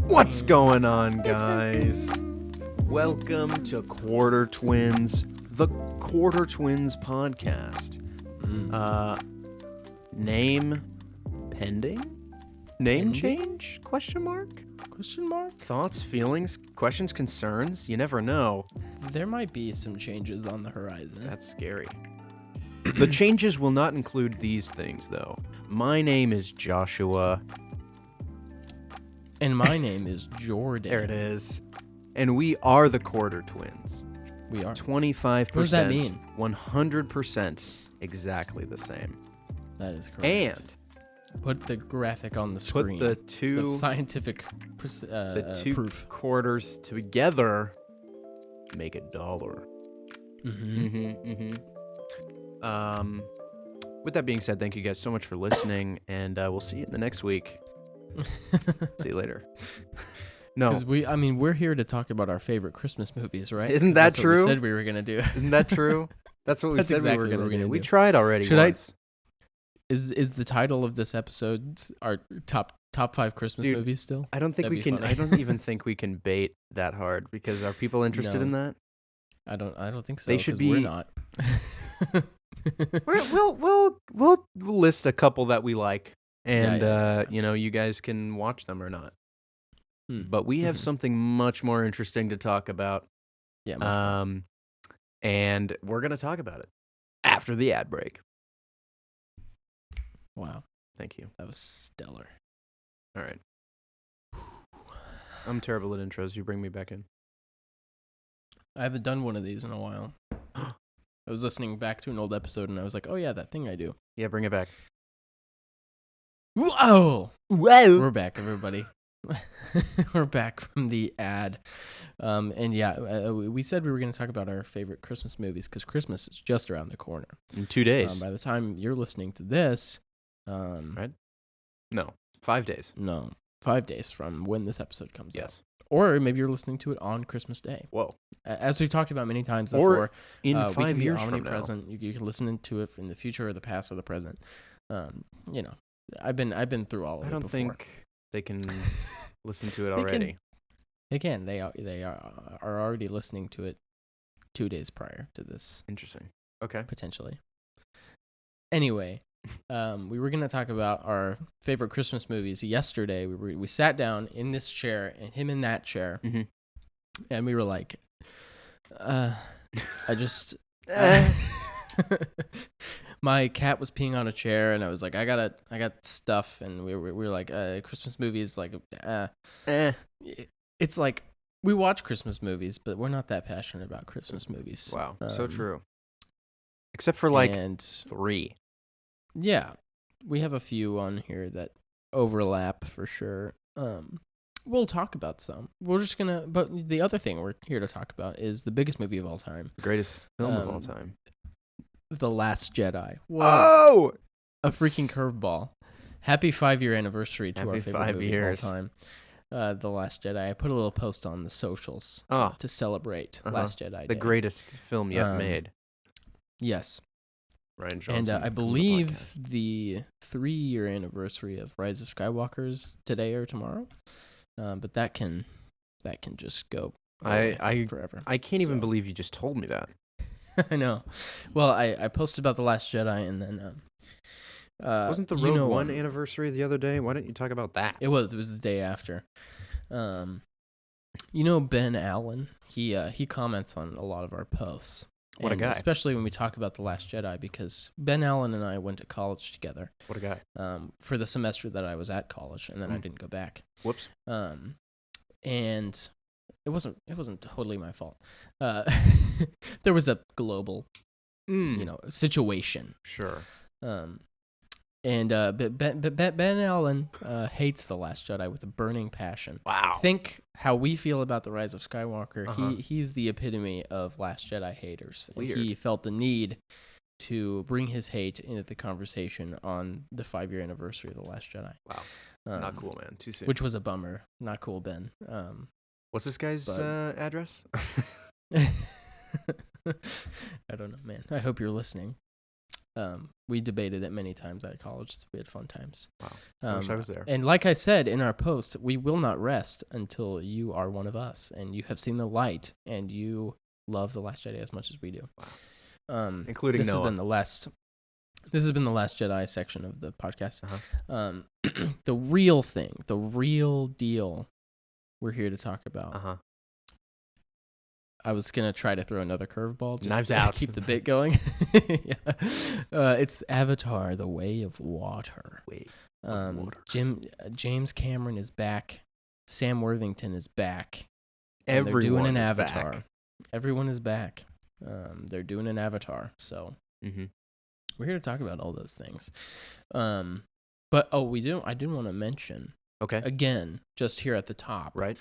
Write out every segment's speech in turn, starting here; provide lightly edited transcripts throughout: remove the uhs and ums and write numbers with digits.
What's going on, guys? Welcome to Quarter Twins, the Quarter Twins podcast. Name pending? Name change? Question mark? Thoughts, feelings, questions, concerns? You never know. There might be some changes on the horizon. That's scary. The changes will not include these things, though. My name is Joshua. And my name is Jordan. There it is. And we are the Quarter Twins. We are. 25%. What does that mean? 100% exactly the same. That is correct. And put the graphic on the screen. put the scientific two proof. quarters together make $1. With that being said, thank you guys so much for listening, and we'll see you in the next week. See you later. No, Because we're here to talk about our favorite Christmas movies, right? Isn't that That's what we true? said we were gonna do. Isn't that true? That's what we That's said exactly we were what going we're to do. gonna We do. tried already Should I- once. Is the title of this episode our top 5 Christmas Dude, movies still? I don't think That'd we be can. funny. I don't even think we can bait that hard because are people interested No. in that? I don't think so. They should 'cause we're be- not. We'll list a couple that we like, and Yeah. you guys can watch them or not. Hmm. But we have Mhm. something much more interesting to talk about, Yeah. much more. and we're gonna talk about it after the ad break. Wow, Thank you. that was stellar. All right. I'm terrible at intros. You bring me back in. I haven't done one of these in a while. I was listening back to an old episode and I was like, oh yeah, that thing I do. Yeah, bring it back. Whoa! Whoa! We're back, everybody. We're back from the ad. And yeah, we said we were going to talk about our favorite Christmas movies because Christmas is just around the corner. In 2 days. By the time you're listening to this, Right? No, 5 days. no, 5 days from when this episode comes out. Yes. Or maybe you're listening to it on Christmas Day. Whoa. As we've talked about many times Or before, in we 5 can be years from now. omnipresent. You can listen to it in the future or the past or the present. I've been through all of I it don't before. think they can listen to it They can. already. They can. They are already listening to it 2 days prior to this, Interesting. Okay. potentially. Anyway, we were gonna talk about our favorite Christmas movies. Yesterday, we sat down in this chair and him in that chair, Mhm. and we were like, I just. My cat was peeing on a chair, and I was like, I got stuff, and we were like, Christmas movies, like, it's like we watch Christmas movies, but we're not that passionate about Christmas movies. Wow. So true. Except for like and 3. yeah, we have a few on here that overlap for sure. We'll talk about some. But the other thing we're here to talk about is the biggest movie of all time, The greatest film of all time. The Last Jedi. What Oh! a freaking curveball! Happy 5-year anniversary to our Happy favorite 5 movie years. of all time, The Last Jedi. I put a little post on the socials Ah, to celebrate Last Jedi the Day. greatest film yet made. Yes. Ryan Johnson. And I come on the believe podcast. the 3-year anniversary of Rise of Skywalker's today or tomorrow. But that can just go away forever. I can't even So- believe you just told me that. I know. Well, I posted about The Last Jedi and then Wasn't the Rogue One anniversary the other day? Why didn't you talk about that? It was the day after. Ben Allen, he comments on a lot of our posts. What a And guy. Especially when we talk about The Last Jedi, because Ben Allen and I went to college together What a guy. for the semester that I was at college, and then I didn't go back. Whoops. And it wasn't totally my fault. There was a global, situation. Sure. But Ben Allen hates The Last Jedi with a burning passion. Wow. Think how we feel about The Rise of Skywalker. Uh-huh. He's the epitome of Last Jedi haters. And Weird. he felt the need to bring his hate into the conversation on the 5-year anniversary of The Last Jedi. Wow. Not cool, man. Too soon. Which was a bummer. Not cool, Ben. What's this guy's but- address? I don't know, man. I hope you're listening. We debated it many times at college. So we had fun times. Wow. I wish I was there. And like I said in our post, we will not rest until you are one of us and you have seen the light and you love The Last Jedi as much as we do. Wow. Including Noah. This has been the Last Jedi section of the podcast. Uh-huh. The real thing, the real deal we're here to talk about. Uh-huh. I was going to try to throw another curveball. Just Knives to out. Keep the bit going. Yeah. It's Avatar, The Way of Water. James Cameron is back. Sam Worthington is back. They're doing an Avatar. Back. Everyone is back. They're doing an Avatar. So we're here to talk about all those things. But I didn't want to mention. Okay. Again, just here at the top. Right.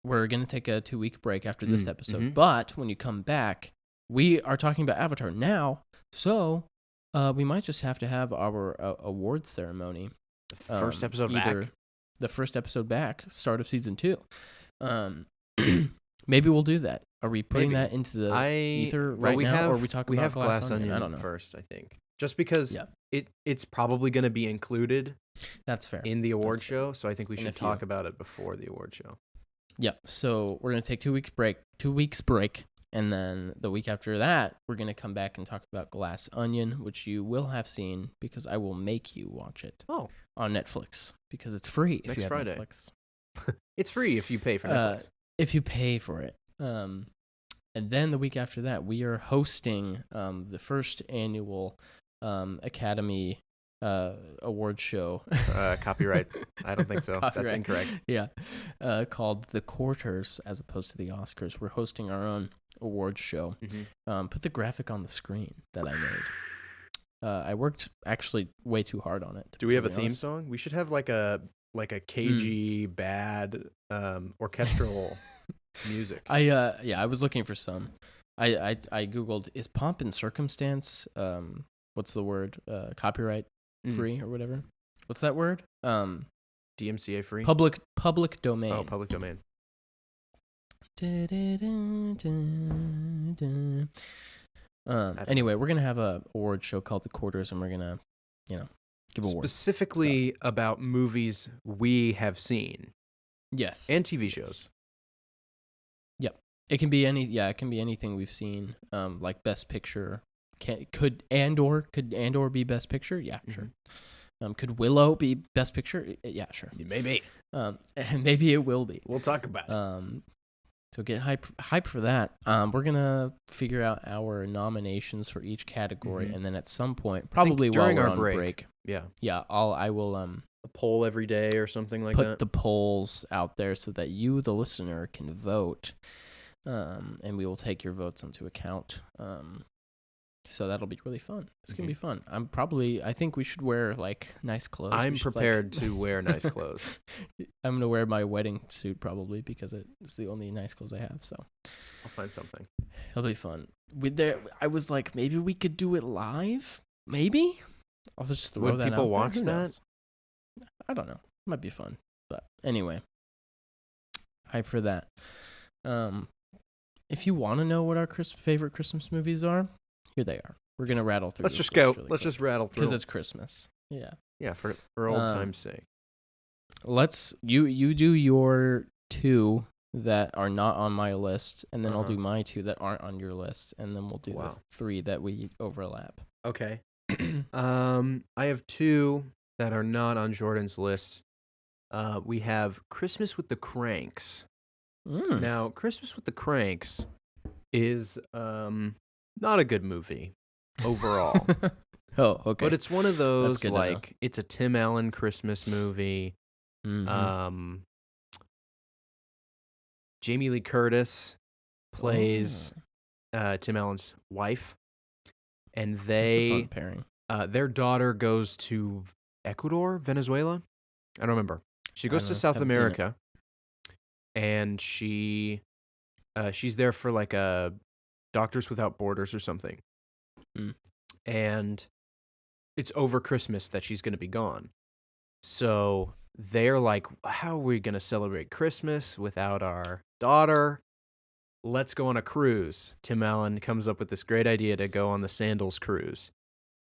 We're going to take a 2-week break after this episode. But when you come back, we are talking about Avatar now. So we might just have to have our awards ceremony. The first episode back. The first episode back, start of season 2. Maybe we'll do that. Are we putting that into the ether now? Or are we talking about Glass Onion? I don't know. First, I think. Just because it's probably going to be included. That's fair. In the award show. So I think we should talk about it before the award show. Yeah, so we're going to take 2 weeks break, and then the week after that, we're going to come back and talk about Glass Onion, which you will have seen because I will make you watch it on Netflix because it's free if you have Friday. Netflix. It's free if you pay for Netflix. If you pay for it. And then the week after that, we are hosting the first annual Academy award show. Copyright. I don't think so. That's incorrect. Yeah. Called The Quarters as opposed to the Oscars. We're hosting our own award show. Put the graphic on the screen that I made. I worked actually way too hard on it. Do we have a theme song? We should have like a cagey bad orchestral music. I was looking for some. I googled, is pomp and circumstance what's the word? Copyright free or whatever. What's that word? DMCA free? Public domain. Oh, public domain. Anyway, we're gonna have a award show called The Quarters, and we're gonna, give awards specifically about movies we have seen. Yes, and TV shows. Yep, it can be anything we've seen. Like Best Picture. Could Andor be Best Picture? Yeah, sure. Could Willow be Best Picture? Yeah, sure. Maybe. And maybe it will be. We'll talk about it. So get hype for that. We're gonna figure out our nominations for each category, and then at some point, probably during while we're our on break. Yeah. I will a poll every day or something like that. Put the polls out there so that you, the listener, can vote, and we will take your votes into account. So that'll be really fun. It's going to be fun. I think we should wear like nice clothes. I'm prepared to wear nice clothes. I'm going to wear my wedding suit probably because it's the only nice clothes I have. So I'll find something. It'll be fun. I was like, maybe we could do it live. Maybe I'll just throw that out. Would people watch that? I don't know. It might be fun. But anyway, hype for that. If you want to know what our favorite Christmas movies are, here they are. We're gonna rattle through. Let's just go. Let's just rattle through because it's Christmas. Yeah. Yeah, for old time's sake. You do your 2 that are not on my list, and then I'll do my 2 that aren't on your list, and then we'll do the 3 that we overlap. Okay. I have 2 that are not on Jordan's list. We have Christmas with the Cranks. Now, Christmas with the Cranks is not a good movie overall. Oh, okay. But it's one of those like it's a Tim Allen Christmas movie. Jamie Lee Curtis plays Tim Allen's wife, and That's a fun pairing. Their daughter goes to Ecuador, Venezuela. I don't remember. She goes to South America, and she's there for like a Doctors Without Borders or something. And it's over Christmas that she's going to be gone. So they're like, how are we going to celebrate Christmas without our daughter? Let's go on a cruise. Tim Allen comes up with this great idea to go on the Sandals cruise.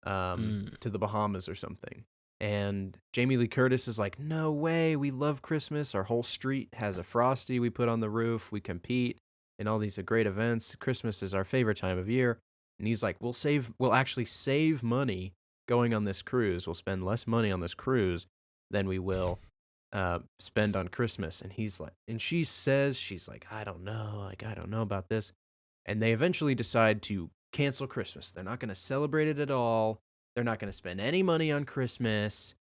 to the Bahamas or something. And Jamie Lee Curtis is like, no way, we love Christmas. Our whole street has a Frosty we put on the roof. We compete in all these great events. Christmas is our favorite time of year. And he's like, we'll actually save money going on this cruise. We'll spend less money on this cruise than we will spend on Christmas. And he's like, and she's like, I don't know about this. And they eventually decide to cancel Christmas. They're not going to celebrate it at all. They're not going to spend any money on Christmas.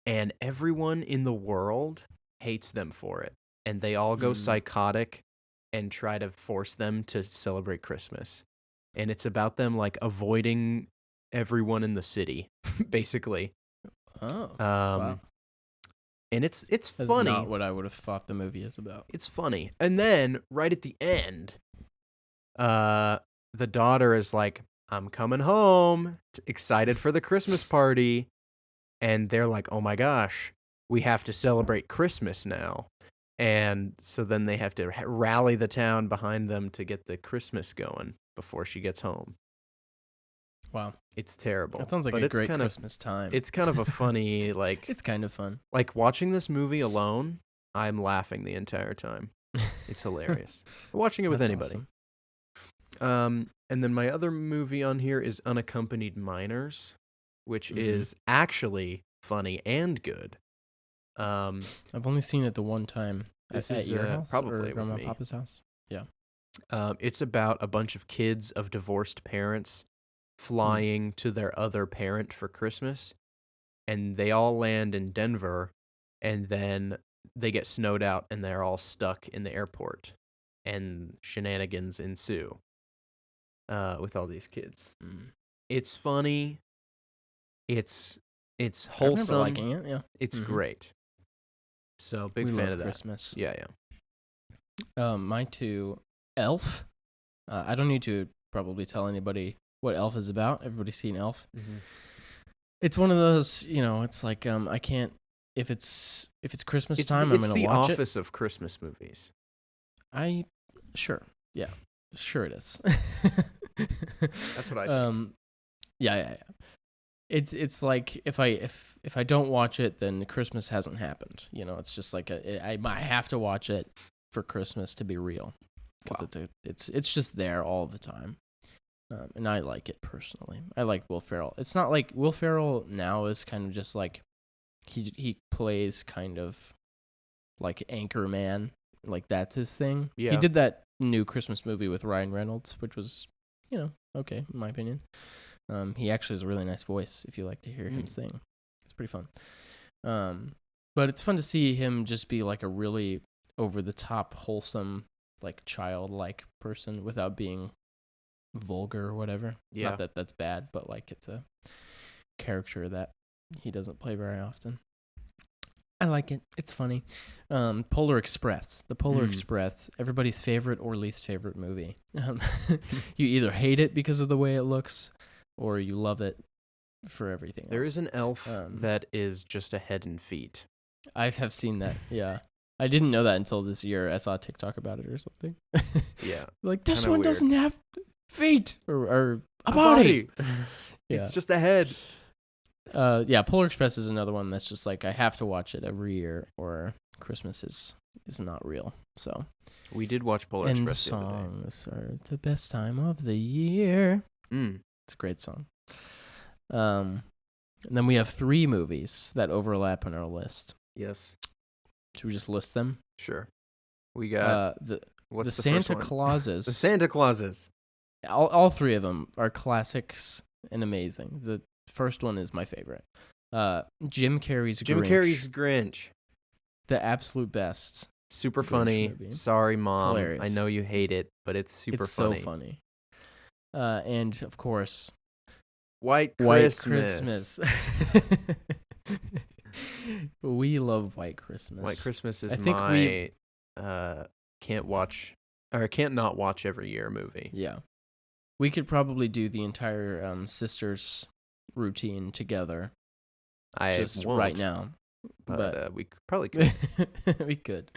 And everyone in the world hates them for it. And they all go psychotic and try to force them to celebrate Christmas. And it's about them like avoiding everyone in the city, basically. Oh, wow. And it's That's funny. not what I would have thought the movie is about. It's funny. And then right at the end, the daughter is like, I'm coming home, excited for the Christmas party. And they're like, oh my gosh, we have to celebrate Christmas now. And so then they have to rally the town behind them to get the Christmas going before she gets home. Wow. It's terrible. That sounds like a great Christmas time. It's kind of a funny, like... It's kind of fun. Like, watching this movie alone, I'm laughing the entire time. It's hilarious. Watching it with anybody. Awesome. And then my other movie on here is Unaccompanied Minors, which is actually funny and good. I've only seen it the one time. This at is your house probably or Grandma with me. Papa's house. Yeah. It's about a bunch of kids of divorced parents flying to their other parent for Christmas, and they all land in Denver, and then they get snowed out, and they're all stuck in the airport, and shenanigans ensue with all these kids. It's funny. It's wholesome. I remember liking it. Yeah. It's great. So big we fan love of that. Christmas. Yeah. My two, Elf. I don't need to probably tell anybody what Elf is about. Everybody's seen Elf. It's one of those, it's like I can't if it's Christmas time, I'm gonna watch it. It's the Office of Christmas movies. Sure it is. That's what I think. Yeah. It's like if I don't watch it, then Christmas hasn't happened. It's just like I might have to watch it for Christmas to be real, because it's just there all the time, and I like it personally. I like Will Ferrell. It's not like Will Ferrell now is kind of just like he plays kind of like Anchorman, like that's his thing. Yeah. He did that new Christmas movie with Ryan Reynolds, which was okay in my opinion. He actually has a really nice voice if you like to hear him sing. It's pretty fun. But it's fun to see him just be like a really over-the-top, wholesome, like childlike person without being vulgar or whatever. Yeah. Not that that's bad, but like it's a character that he doesn't play very often. I like it. It's funny. Polar Express. The Polar Express, everybody's favorite or least favorite movie. You either hate it because of the way it looks, or you love it for everything else. There is an elf that is just a head and feet. I have seen that, yeah. I didn't know that until this year. I saw a TikTok about it or something. Yeah. Like, this one doesn't have feet or a body. Yeah. It's just a head. Yeah, Polar Express is another one that's just like, I have to watch it every year or Christmas is not real. So we did watch Polar Express the other day. Songs are the best time of the year. It's a great song. And then we have 3 movies that overlap on our list. Yes. Should we just list them? Sure. We got the Santa Clauses. The Santa Clauses. All 3 of them are classics and amazing. The first one is my favorite. Jim Carrey's Grinch. The absolute best. Super Grinch funny. movie. Sorry, Mom. Hilarious. I know you hate it, but it's super funny. It's so funny. And of course, White Christmas. We love White Christmas. White Christmas is can't not watch every year movie. Yeah. We could probably do the entire sisters routine together. I just won't, right now. But we probably could. We could.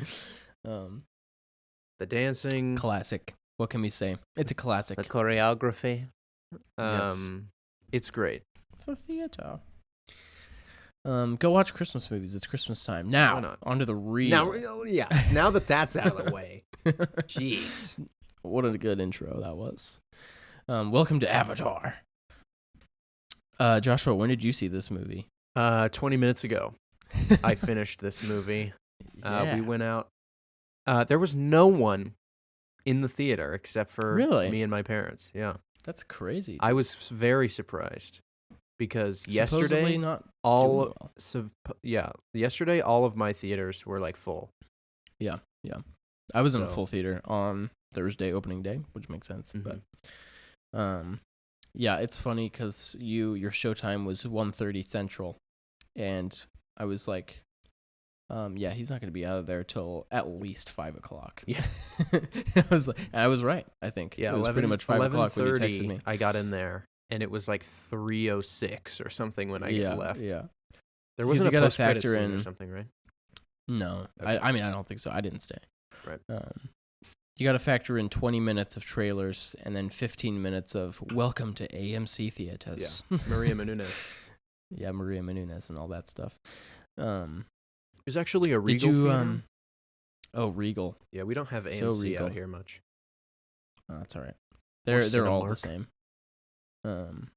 The dancing. Classic. What can we say? It's a classic. The choreography. Yes. It's great. the theater. Go watch Christmas movies. It's Christmas time. Why Now, not? onto the real. Now that that's out of the way. Jeez. What a good intro that was. Welcome to Avatar. Joshua, when did you see this movie? 20 minutes ago, I finished this movie. Yeah. We went out. There was no one in the theater except for Really? me and my parents. Yeah. That's crazy. I was very surprised because Supposedly yesterday not all doing well. yesterday all of my theaters were like full. Yeah. I was in a So- full theater on Thursday opening day, which makes sense. Mhm. But yeah, it's funny because your showtime was 1:30 Central, and I was like, yeah, he's not going to be out of there till at least 5 o'clock. Yeah. I was right. I think Yeah, it was pretty much 5 o'clock when you texted me. I got in there and it was like 3:06 or something when I left. Yeah. There 'Cause wasn't you a gotta post-credit factor scene or in- something, right? No, Okay. I mean I don't think so. I didn't stay. Right. You got to factor in 20 minutes of trailers and then 15 minutes of welcome to AMC theaters. Yeah. Maria Menounos. Yeah, Maria Menounos and all that stuff. There's actually a Did Regal you theater. Oh, Regal. Yeah, we don't have So AMC Regal. out here much. Oh, that's all right. Or They're all the Cinemark. same.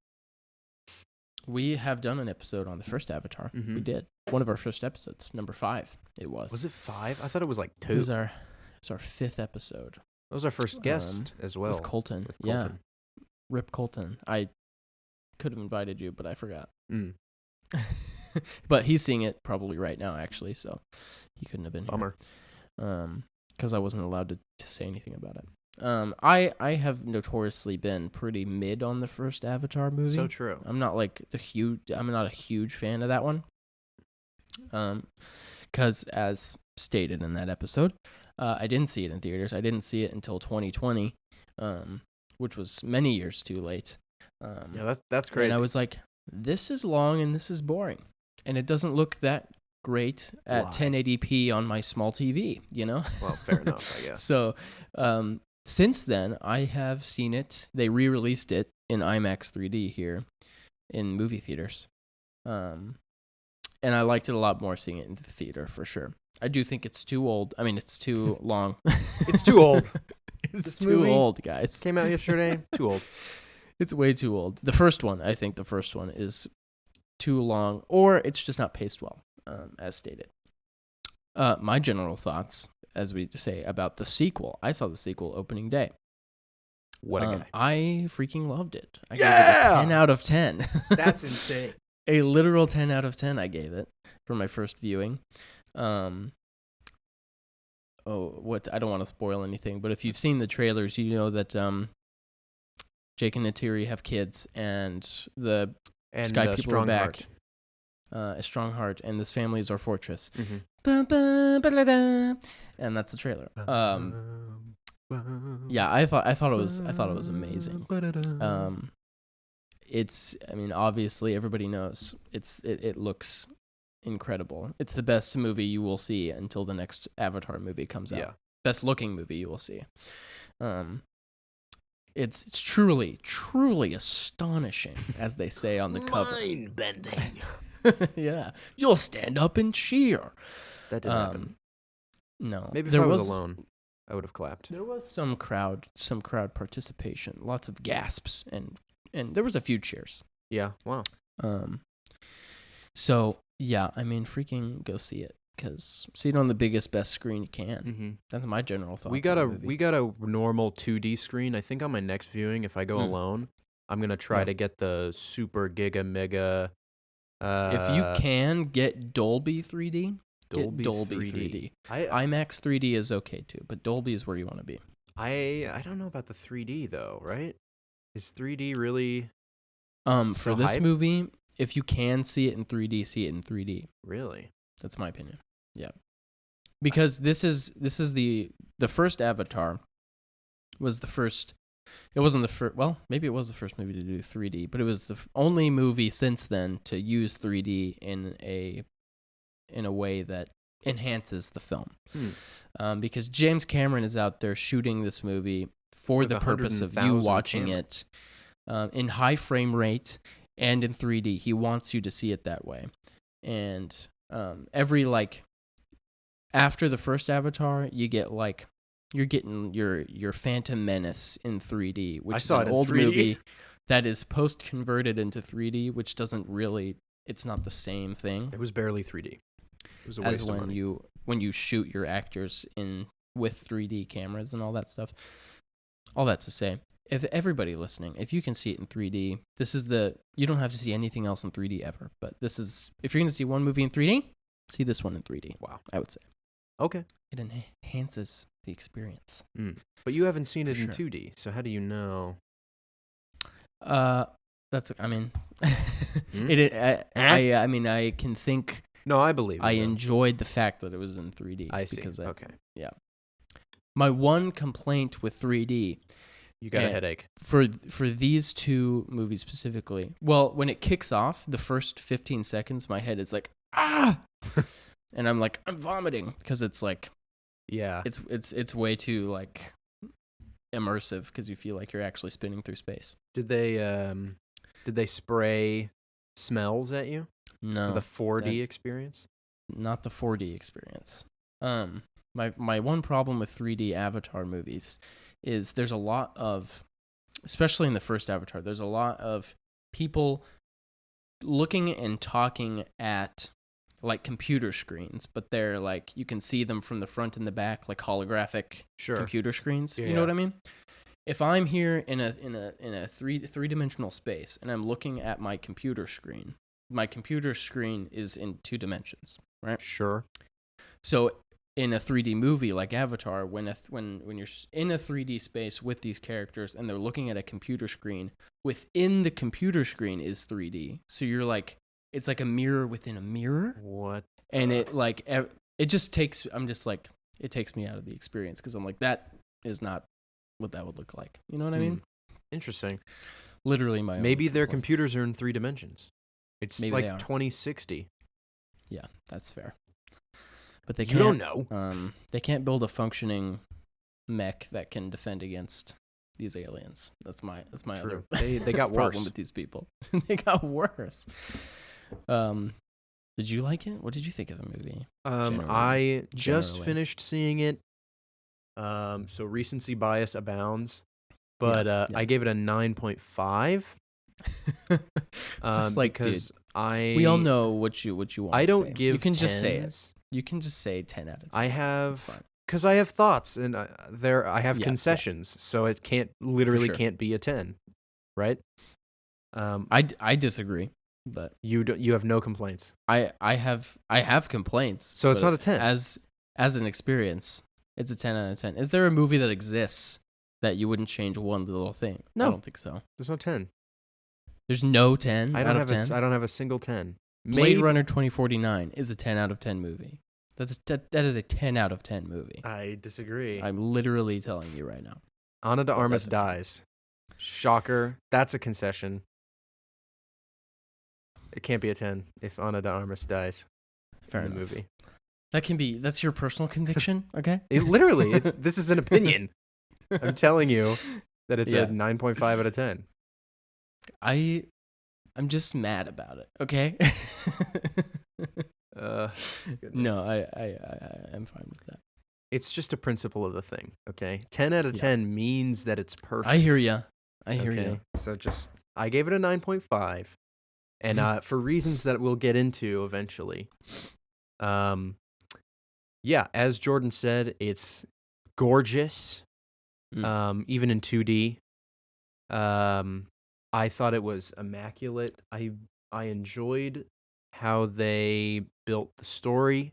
We have done an episode on the first Avatar. We Mhm. did one of our first episodes, number 5. It was. Was it 5? I thought it was like It 2. was our 5th episode That was our first guest as well. with Colton. with Yeah, Colton. Rip Colton. I could have invited you, but I forgot. Mm, But he's seeing it probably right now, actually, so he couldn't have been bummer. here. Because I wasn't allowed to say anything about it. I have notoriously been pretty mid on the first Avatar movie. So true. I'm not a huge fan of that one. Because as stated in that episode, I didn't see it in theaters. I didn't see it until 2020, which was many years too late. Yeah, that's crazy. And I was like, this is long and this is boring. And it doesn't look that great at Why? 1080p on my small TV, you know? Well, fair enough, I guess. So, since then, I have seen it. They re-released it in IMAX 3D here in movie theaters. And I liked it a lot more seeing it in the theater, for sure. I do think it's too old. I mean, it's too long. It's too old. It's This too movie old, guys. Came out yesterday. Too old. It's way too old. The first one is too long, or it's just not paced well, as stated. My general thoughts, as we say, about the sequel. I saw the sequel opening day. What a guy. I freaking loved it. I gave it Yeah! a 10 out of 10. That's insane. A literal 10 out of 10 I gave it for my first viewing. I don't want to spoil anything, but if you've seen the trailers, you know that Jake and Neytiri have kids, and the And Sky people are strong back. heart. A strong heart, and this family is our fortress. Mhm. And that's the trailer. Yeah, I thought it was amazing. Obviously everybody knows it looks incredible. It's the best movie you will see until the next Avatar movie comes out. Yeah. Best looking movie you will see. It's truly, truly astonishing, as they say on the cover. Mind bending. Yeah, you'll stand up and cheer. That didn't happen. No, Maybe if there I was alone, I would have clapped. There was some crowd participation, lots of gasps, and there was a few cheers. Yeah. Wow. So yeah, I mean, freaking go see it, because see it on the biggest, best screen you can. Mm-hmm. That's my general thought. We got a normal 2D screen. I think on my next viewing, if I go alone, I'm gonna try Yeah. to get the super giga mega. If you can get Dolby 3D, Dolby, get Dolby 3D. 3D. IMAX 3D is okay too, but Dolby is where you want to be. I don't know about the 3D though, right? Is 3D really For So this hype? movie, if you can see it in 3D, see it in 3D. really? That's my opinion. Yeah. Because this is the first Avatar was the first. It wasn't the first. Well, maybe it was the first movie to do 3D, but it was the only movie since then to use 3D in a way that enhances the film. Because James Cameron is out there shooting this movie for With the purpose of you 100,000 watching it in high frame rate and in 3D. He wants you to see it that way. And every like after the first Avatar, you get like you're getting your Phantom Menace in 3D, which I is saw an it in old 3D. movie that is post converted into 3D, which doesn't really it's not the same thing. It was barely 3D. It was a as waste when of money. you shoot your actors in with 3D cameras and all that stuff. All that to say, if everybody listening, if you can see it in 3D, this is you don't have to see anything else in 3D ever, but this is if you're going to see one movie in 3D, see this one in 3D. Wow. I would say. Okay. It enhances the experience. But you haven't seen For it in sure. 2D, so how do you know? That's I mean, I mean I can think. No, I believe it. I enjoyed the fact that it was in 3D. I see. Because Okay. Yeah. My one complaint with 3D. You got a headache. For these two movies specifically. Well, when it kicks off, the first 15 seconds, my head is like, ah! And I'm like, I'm vomiting because it's like, yeah, it's way too like immersive because you feel like you're actually spinning through space. Did they spray smells at you? No. For the 4D experience? Not the 4D experience. My one problem with 3D Avatar movies is there's a lot of, especially in the first Avatar, there's a lot of people looking and talking at like computer screens, but they're like you can see them from the front and the back, like holographic computer screens. Yeah, you know what I mean? If I'm here in a three-dimensional space and I'm looking at my computer screen is in 2 dimensions, right? Sure. So in a 3D movie like Avatar, when you're in a 3D space with these characters and they're looking at a computer screen, within the computer screen is 3D. So you're like, it's like a mirror within a mirror. What? And it just takes, I'm just like, it takes me out of the experience because I'm like, that is not what that would look like. You know what I mean? Interesting. Literally my Maybe only their complaint. computers are in 3 dimensions. It's Maybe like they are. 2060. Yeah, that's fair. But they You can't. don't know. They can't build a functioning mech that can defend against these aliens. That's my True. other They got problem worse. with these people. They got worse. Did you like it? What did you think of the movie? I just generally. finished seeing it. So recency bias abounds, but Yeah. I gave it a 9.5. Just like, because dude, we all know what you want. I to don't say. give. You can 10s. just say it. You can just say 10 out of 10. I It's have fine. because I have thoughts and I have Yeah, concessions, so it can't sure. can't be a 10, right? I disagree, but you have no complaints. I have complaints. So it's but not a 10. As an experience, it's a 10 out of 10. Is there a movie that exists that you wouldn't change one little thing? No. I don't think so. There's no 10. There's no 10 I out don't of 10. I don't have a single 10. Blade Runner 2049 is a 10 out of 10 movie. That is a 10 out of 10 movie. I disagree. I'm literally telling you right now. Ana de Armas that's a- dies. Shocker. That's a concession. It can't be a 10 if Ana de Armas dies Fair in the enough. movie. That's your personal conviction, okay? Literally, this is an opinion. I'm telling you that it's Yeah. a 9.5 out of 10. I'm just mad about it, okay? No, I'm fine with that. It's just a principle of the thing, okay? 10 out of 10 means that it's perfect. I hear you. I hear you. So I gave it a 9.5. And for reasons that we'll get into eventually. Yeah, as Jordan said, it's gorgeous. Even in 2D. I thought it was immaculate. I enjoyed how they built the story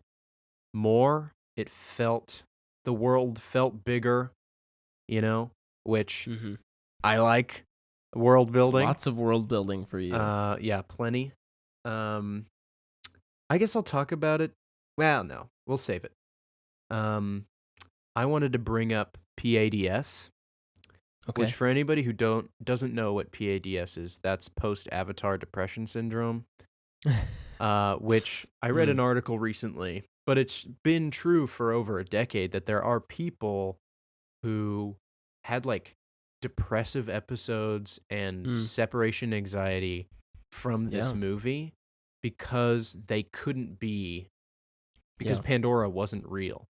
more. The world felt bigger, which I like. World building. Lots of world building for you. Yeah, plenty. I guess I'll talk about it. Well, no, we'll save it. I wanted to bring up PADS. Okay. Which for anybody who doesn't know what PADS is, that's post-Avatar depression syndrome. Which I read an article recently, but it's been true for over a decade that there are people who had like depressive episodes and separation anxiety from this movie because they couldn't be, because Pandora wasn't real.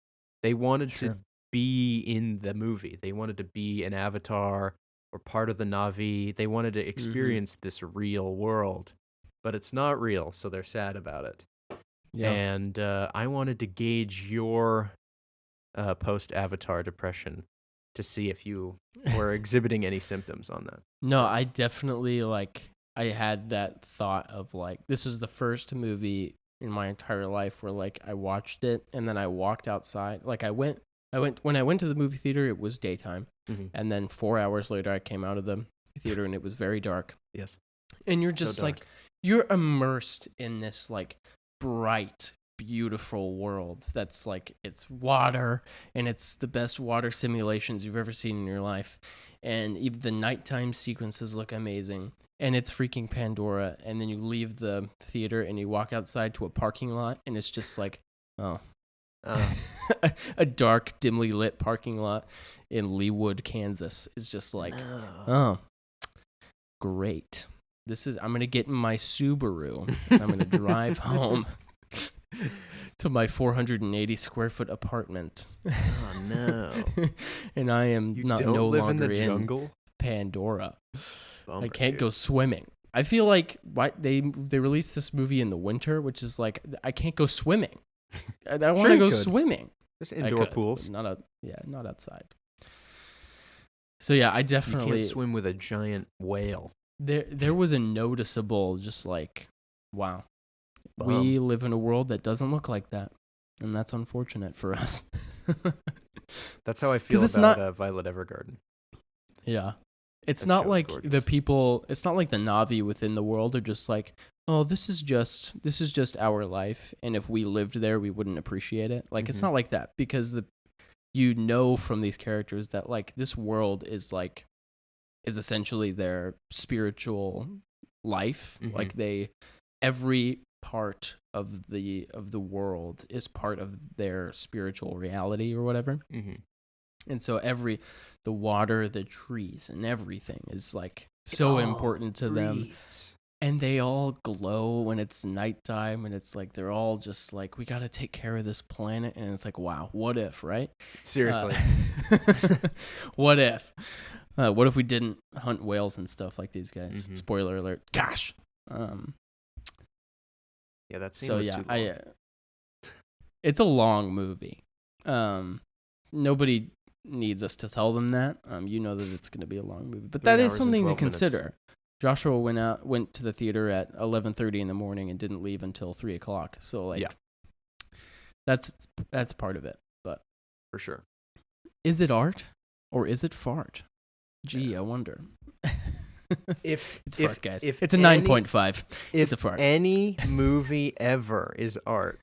They wanted to be in the movie. They wanted to be an avatar or part of the Na'vi. They wanted to experience this real world, but it's not real, so they're sad about it. Yeah. And I wanted to gauge your post-Avatar depression to see if you were exhibiting any symptoms on that. No, I definitely, like, I had that thought of, like, this is the first movie in my entire life where, like, I watched it and then I walked outside. Like, when I went to the movie theater, it was daytime. And then 4 hours later, I came out of the theater and it was very dark. Yes. And you're just like, you're immersed in this, like, bright, beautiful world that's like, it's water and it's the best water simulations you've ever seen in your life. And even the nighttime sequences look amazing. And it's freaking Pandora. And then you leave the theater and you walk outside to a parking lot and it's just like, a dark, dimly lit parking lot in Leawood, Kansas is just like, oh, great. I'm going to get in my Subaru. I'm going to drive home to my 480 square foot apartment. Oh, no. And I am you no live longer in the jungle? Pandora. Bummer, I can't go swimming. I feel like they released this movie in the winter, which is like, I can't go swimming. I don't want to go swimming. There's indoor pools. Not outside. So yeah, I definitely... You can't swim with a giant whale. There was a noticeable, just like, wow. We live in a world that doesn't look like that. And that's unfortunate for us. That's how I feel about Violet Evergarden. Yeah. It's not like gorgeous. the people, it's not like the Na'vi within the world are just like, oh, this is just our life. And if we lived there, we wouldn't appreciate it. Like, it's not like that, because you know from these characters that, like, this world is essentially their spiritual life. Like, every part of the world is part of their spiritual reality or whatever. And so the water, the trees, and everything is like so important to them. And they all glow when it's nighttime, and it's like they're all just like, we got to take care of this planet. And it's like, wow, what if, right? Seriously. What if? What if we didn't hunt whales and stuff like these guys? Spoiler alert. Gosh. Yeah, that scene was too long. It's a long movie. Nobody needs us to tell them that. You know that it's going to be a long movie, but that is something to consider. Minutes. Joshua went to the theater at 11:30 in the morning and didn't leave until 3:00. So like, that's part of it. But for sure, is it art or is it fart? Gee, I wonder. It's fart, guys. It's a 9.5. It's a fart. If any movie ever is art,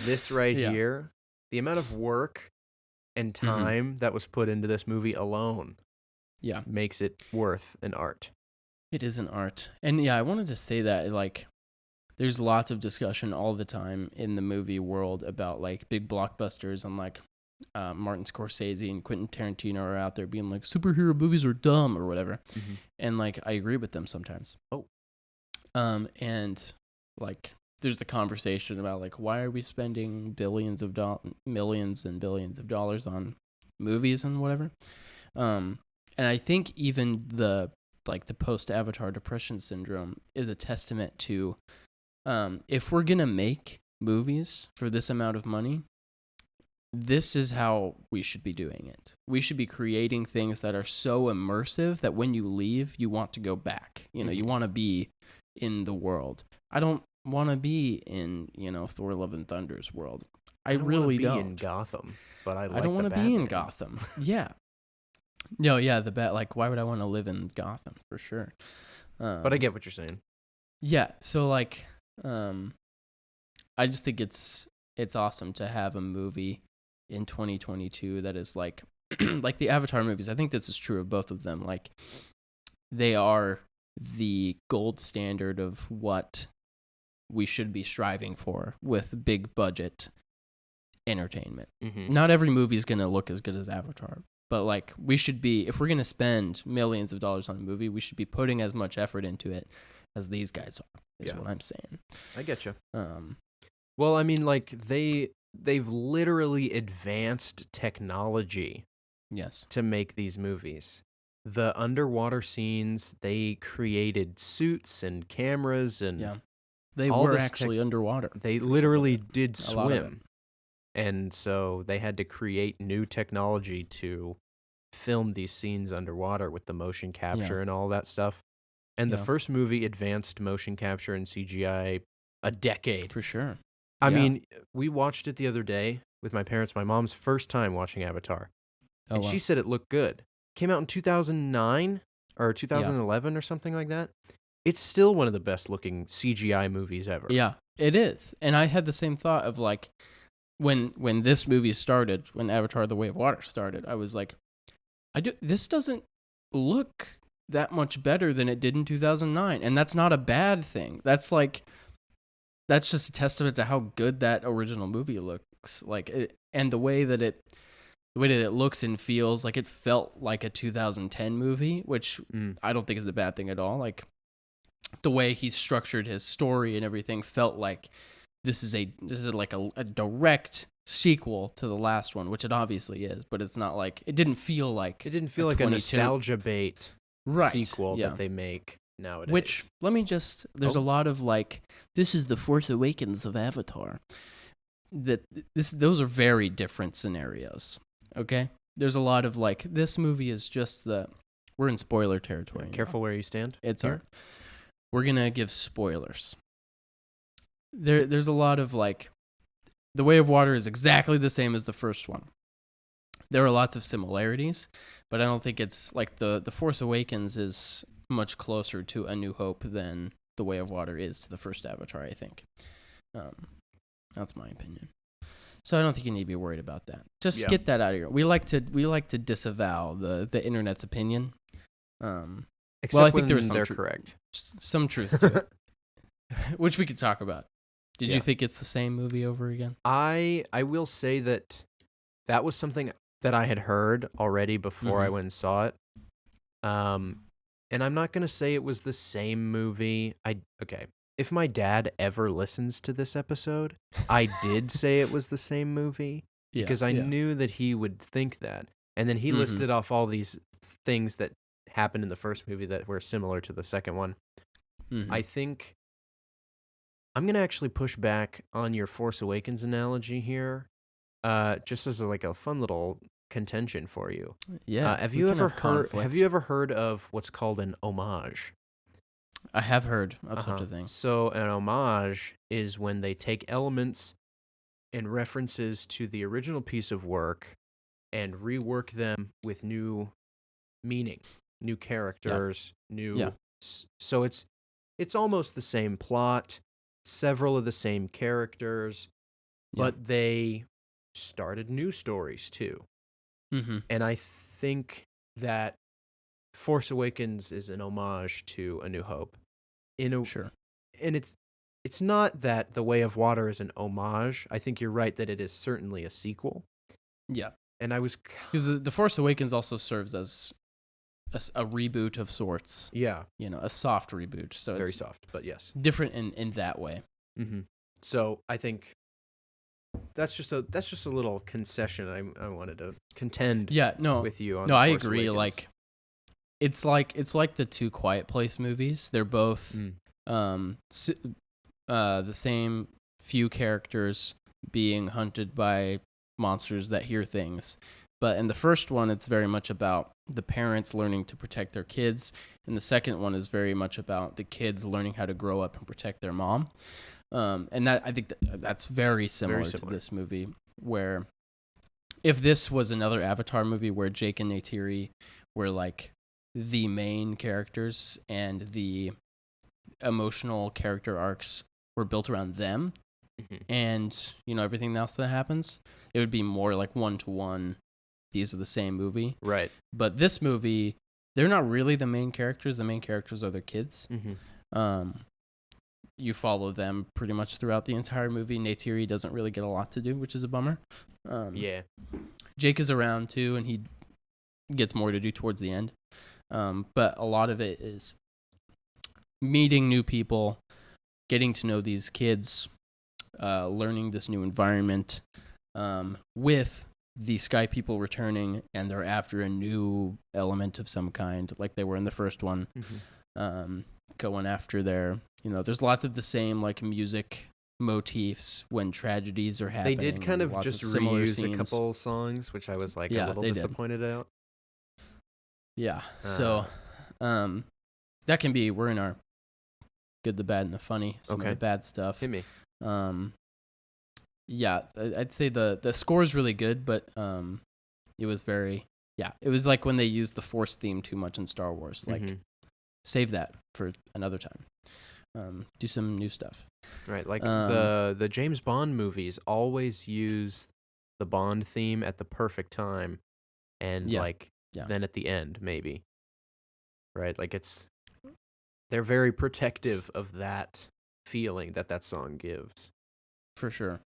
this right here, the amount of work and time that was put into this movie alone, makes it worth an art. It is an art. And I wanted to say that, like, there's lots of discussion all the time in the movie world about, like, big blockbusters, and, like, Martin Scorsese and Quentin Tarantino are out there being like, superhero movies are dumb or whatever. And, like, I agree with them sometimes. And, like, there's the conversation about, like, why are we spending millions and billions of dollars on movies and whatever. And I think even the post-Avatar depression syndrome is a testament to, if we're going to make movies for this amount of money, this is how we should be doing it. We should be creating things that are so immersive that when you leave, you want to go back. You know, you want to be in the world. I don't want to be in, Thor: Love and Thunder's world. I really don't. In Gotham, but I don't want to be in Gotham. Yeah. No, yeah, like, why would I want to live in Gotham, for sure? But I get what you're saying. Yeah, so, like, I just think it's awesome to have a movie in 2022 that is, like, like the Avatar movies. I think this is true of both of them. Like, they are the gold standard of what we should be striving for with big budget entertainment. Not every movie is going to look as good as Avatar. But, like, we should be, if we're going to spend millions of dollars on a movie, we should be putting as much effort into it as these guys are. Is what I'm saying. I get you. Well, I mean, like they've literally advanced technology. Yes. To make these movies. The underwater scenes, they created suits and cameras and they were actually underwater. They literally did swim. And so they had to create new technology to film these scenes underwater with the motion capture and all that stuff. And the first movie advanced motion capture and CGI a decade. For sure. I mean, we watched it the other day with my parents, my mom's first time watching Avatar. And she said it looked good. Came out in 2009 or 2011 or something like that. It's still one of the best looking CGI movies ever. Yeah, it is. And I had the same thought of like, when this movie started, when Avatar: The Way of Water started, I was like, this doesn't look that much better than it did in 2009, and that's not a bad thing. That's just a testament to how good that original movie looks like, and the way that it looks and feels. Like, it felt like a 2010 movie, which I don't think is a bad thing at all. Like, the way he structured his story and everything felt like this is like a direct sequel to the last one, which it obviously is, but it's not like, it didn't feel like a nostalgia bait sequel that they make nowadays. Which, there's a lot of like, this is the Force Awakens of Avatar. Those are very different scenarios. Okay? There's a lot of like, this movie is just we're in spoiler territory. Careful where you stand. We're gonna give spoilers. There's a lot of like, The Way of Water is exactly the same as the first one. There are lots of similarities, but I don't think it's like the Force Awakens is much closer to A New Hope than The Way of Water is to the first Avatar, I think. That's my opinion. So I don't think you need to be worried about that. Just get that out of here. We like to disavow the internet's opinion. Except I think they're correct. Some truth to it, which we could talk about. Did you think it's the same movie over again? I will say that was something that I had heard already before I went and saw it. And I'm not going to say it was the same movie. If my dad ever listens to this episode, I did say it was the same movie because I knew that he would think that. And then he listed off all these things that happened in the first movie that were similar to the second one. I think I'm going to actually push back on your Force Awakens analogy here, just as a fun little contention for you. Yeah. Have you ever heard of what's called an homage? I have heard of such a thing. So an homage is when they take elements and references to the original piece of work and rework them with new meaning, new characters, So it's almost the same plot, several of the same characters, but they started new stories too. And I think that Force Awakens is an homage to A New Hope. Sure. And it's not that The Way of Water is an homage. I think you're right that it is certainly a sequel. Yeah. And I was... Because the Force Awakens also serves as a reboot of sorts. Yeah. A soft reboot. So very soft, but yes. Different in that way. So I think that's just a little concession I wanted to contend with you on. No, I agree. Awakens. It's like the two Quiet Place movies. They're both the same few characters being hunted by monsters that hear things. But in the first one, it's very much about the parents learning to protect their kids. And the second one is very much about the kids learning how to grow up and protect their mom. And I think that's very similar to this movie, where if this was another Avatar movie where Jake and Neytiri were like the main characters and the emotional character arcs were built around them and, everything else that happens, it would be more like one-to-one. These are the same movie. Right. But this movie, they're not really the main characters. The main characters are their kids. You follow them pretty much throughout the entire movie. Neytiri doesn't really get a lot to do, which is a bummer. Jake is around too, and he gets more to do towards the end. But a lot of it is meeting new people, getting to know these kids, learning this new environment, with the Sky People returning, and they're after a new element of some kind, like they were in the first one. Going after their, there's lots of the same like music motifs when tragedies are happening. They did kind of just reuse a couple songs, which I was like a little disappointed out. Yeah. So, that can be, we're in our good, the bad, and the funny. Some of the bad stuff. Hit me. Yeah, I'd say the score is really good, but it was very, it was like when they used the Force theme too much in Star Wars. Like, save that for another time. Do some new stuff. Right, like the James Bond movies always use the Bond theme at the perfect time, and then at the end maybe. Right, like they're very protective of that feeling that song gives. For sure.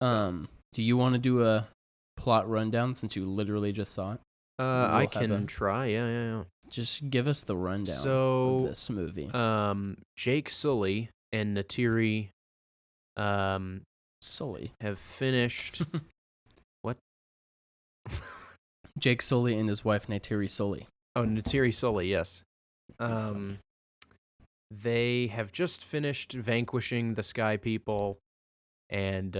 Do you want to do a plot rundown since you literally just saw it? I can try. Yeah. Just give us the rundown of this movie. Jake Sully and Neytiri Sully have finished. What? Jake Sully and his wife Neytiri Sully. Oh, Neytiri Sully, yes. They have just finished vanquishing the Sky People, and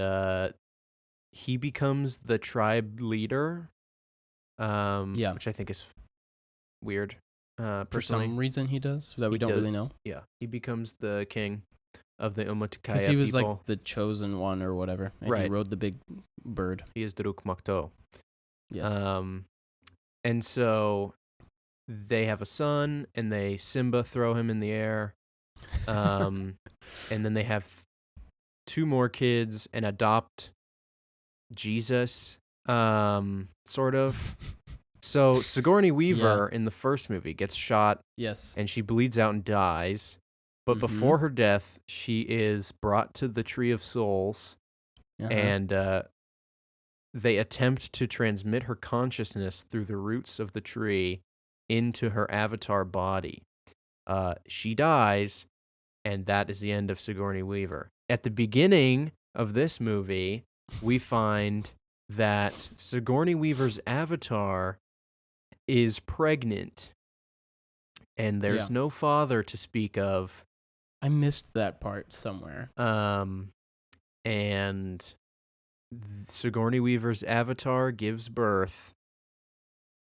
he becomes the tribe leader. Which I think is weird. For some reason he does that we don't really know. Yeah, he becomes the king of the Umatukaya because he was people. like the chosen one or whatever, and he rode the big bird. He is Druk Makto. Yes. And so they have a son, and Simba throw him in the air, and then they have 2 more kids and adopt Jesus, sort of. So Sigourney Weaver in the first movie gets shot. Yes. And she bleeds out and dies. But before her death, she is brought to the Tree of Souls, and they attempt to transmit her consciousness through the roots of the tree into her avatar body. She dies, and that is the end of Sigourney Weaver. At the beginning of this movie, we find that Sigourney Weaver's avatar is pregnant, and there's no father to speak of. I missed that part somewhere. And Sigourney Weaver's avatar gives birth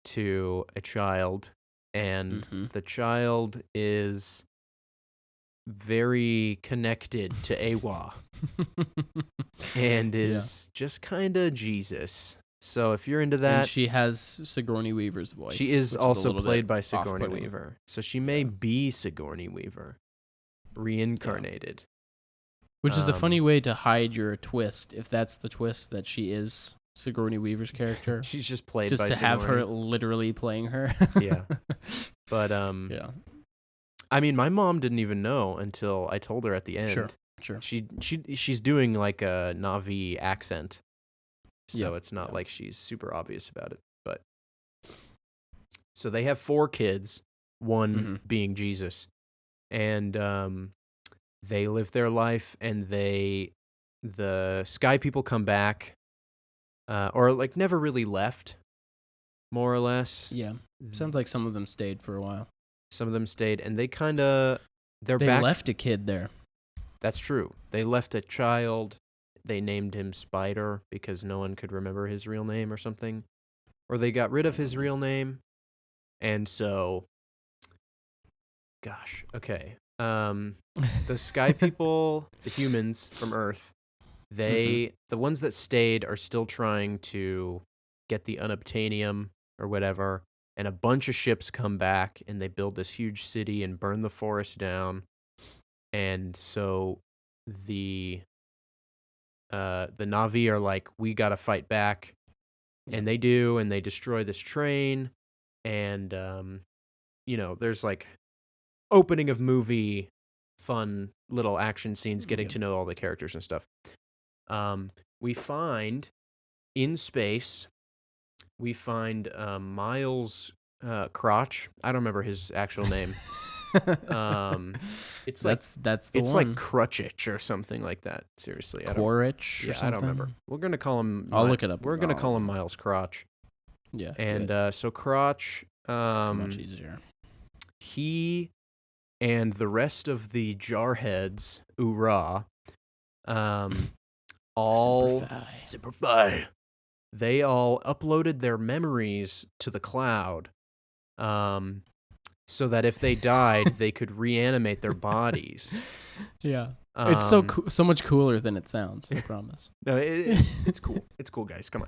to a child, and the child is very connected to Awa and is just kind of Jesus. So if you're into that, and she has Sigourney Weaver's voice. She is also played by Sigourney Weaver, so she may be Sigourney Weaver reincarnated. Which is a funny way to hide your twist, if that's the twist that she is Sigourney Weaver's character. She's just played just by to Sigourney. Have her literally playing her. Yeah. But I mean, my mom didn't even know until I told her at the end. Sure. She's doing like a Na'vi accent. So it's not like she's super obvious about it. But so they have 4 kids, one being Jesus. And they live their life, and the Sky People come back, or like never really left, more or less. Yeah. Sounds like some of them stayed for a while. Some of them stayed, and they back. They left a kid there. That's true. They left a child. They named him Spider because no one could remember his real name or something. Or they got rid of his real name. And so, gosh, okay. The Sky People, the humans from Earth, the ones that stayed are still trying to get the unobtainium or whatever. And a bunch of ships come back, and they build this huge city and burn the forest down. And so the Na'vi are like, we gotta fight back, and they do, and they destroy this train, and there's like opening of movie, fun little action scenes, getting to know all the characters and stuff. We find in space, Miles Crotch. I don't remember his actual name. It's like that's the it's like one. Crutchich or something like that. Seriously, I don't. Quaritch or Yeah, I don't remember. something. We're gonna call him. I'll look it up. We're gonna call him Miles Crotch. Yeah, do And it. so Crotch, It's much easier. he and the rest of the Jarheads, oorah, all Simplify. They all uploaded their memories to the cloud, so that if they died, they could reanimate their bodies. Yeah. It's so much cooler than it sounds, I promise. No, it's cool. It's cool, guys. Come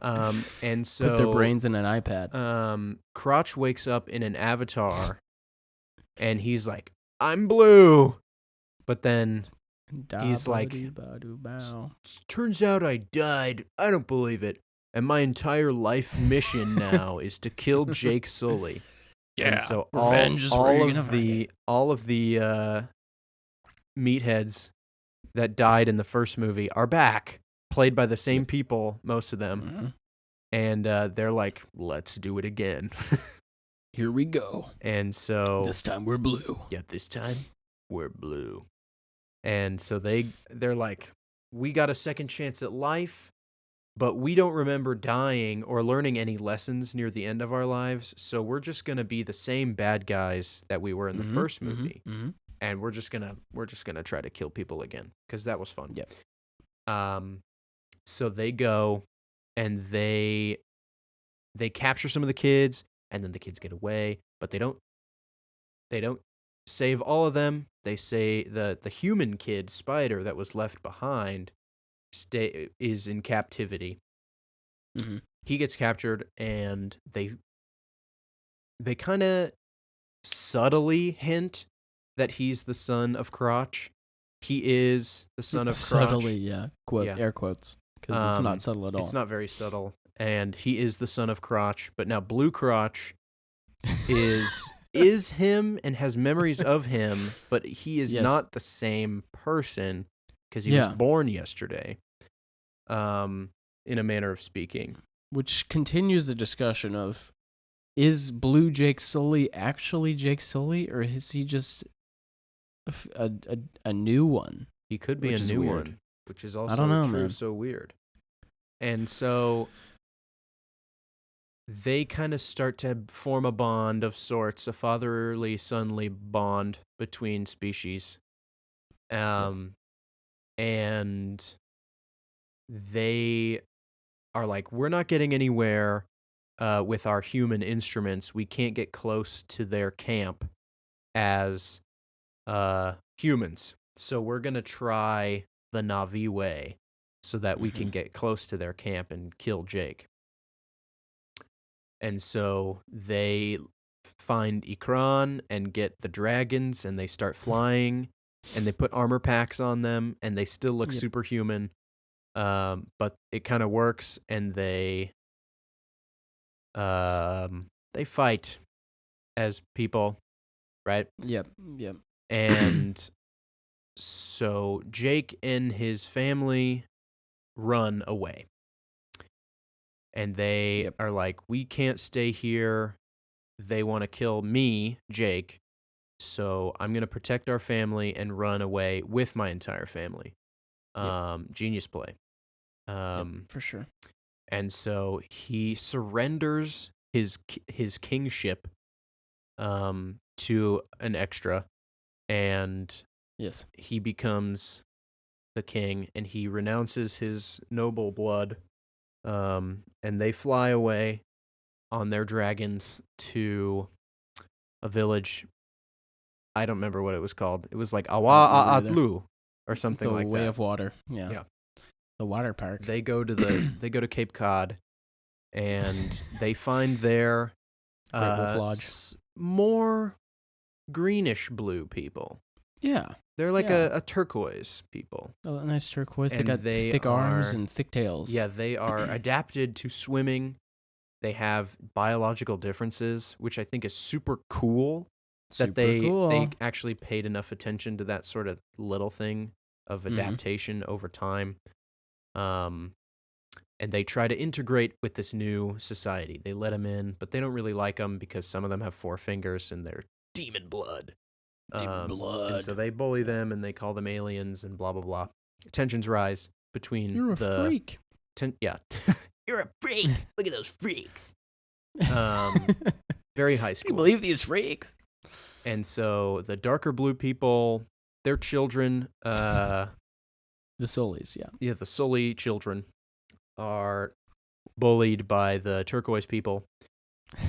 on. And so put their brains in an iPad. Crotch wakes up in an avatar, and he's like, "I'm blue," but then he's like, "Turns out I died. I don't believe it, and my entire life mission now is to kill Jake Sully." Yeah, and so revenge is where you're gonna find it. all of the meatheads that died in the first movie are back, played by the same people, most of them. Mm-hmm. And they're like, let's do it again. Here we go. And so this time we're blue. Yeah, this time we're blue. And so they're like, we got a second chance at life, but we don't remember dying or learning any lessons near the end of our lives. So we're just gonna be the same bad guys that we were in the first movie. Mm-hmm. And we're just gonna try to kill people again, because that was fun. Yep. So they go and they capture some of the kids, and then the kids get away, but they don't save all of them. They say the human kid Spider that was left behind is in captivity. Mm-hmm. He gets captured, and they kind of subtly hint that he's the son of Crotch. He is the son of Crotch. Subtly, yeah. Air quotes, because it's not subtle at all. It's not very subtle. And he is the son of Crotch, but now Blue Crotch is him and has memories of him, but he is not the same person, because he was born yesterday, in a manner of speaking. Which continues the discussion of, is Blue Jake Sully actually Jake Sully, or is he just a new one? He could be a new one, which is also I don't know, true, man. so weird. And so they kind of start to form a bond of sorts, a fatherly, sonly bond between species. And they are like, we're not getting anywhere with our human instruments. We can't get close to their camp as humans. So we're going to try the Na'vi way so that we can get close to their camp and kill Jake. And so they find Ikran and get the dragons, and they start flying, and they put armor packs on them, and they still look superhuman. But it kind of works, and they fight as people, right? Yep. And so Jake and his family run away. And they are like, we can't stay here. They want to kill me, Jake. So I'm going to protect our family and run away with my entire family. Genius play. For sure. And so he surrenders his kingship to an extra, and he becomes the king, and he renounces his noble blood, and they fly away on their dragons to a village. I don't remember what it was called. It was like Awa Atlu or something like that. The Way of Water. Yeah. The water park. They go to Cape Cod, and they find there Great Wolf Lodge. More greenish blue people. Yeah. They're like a turquoise people. Oh, a nice turquoise. And they got thick arms and thick tails. Yeah, they are adapted to swimming. They have biological differences, which I think is super cool. They actually paid enough attention to that sort of little thing of adaptation over time. And they try to integrate with this new society. They let them in, but they don't really like them because some of them have 4 fingers and they're demon blood. Demon blood. And so they bully them and they call them aliens and blah, blah, blah. Tensions rise between You're a freak. Yeah. You're a freak. Look at those freaks. Very high school. Can you believe these freaks? And so the darker blue people, their children, The Sullies, yeah. Yeah, the Sully children are bullied by the turquoise people.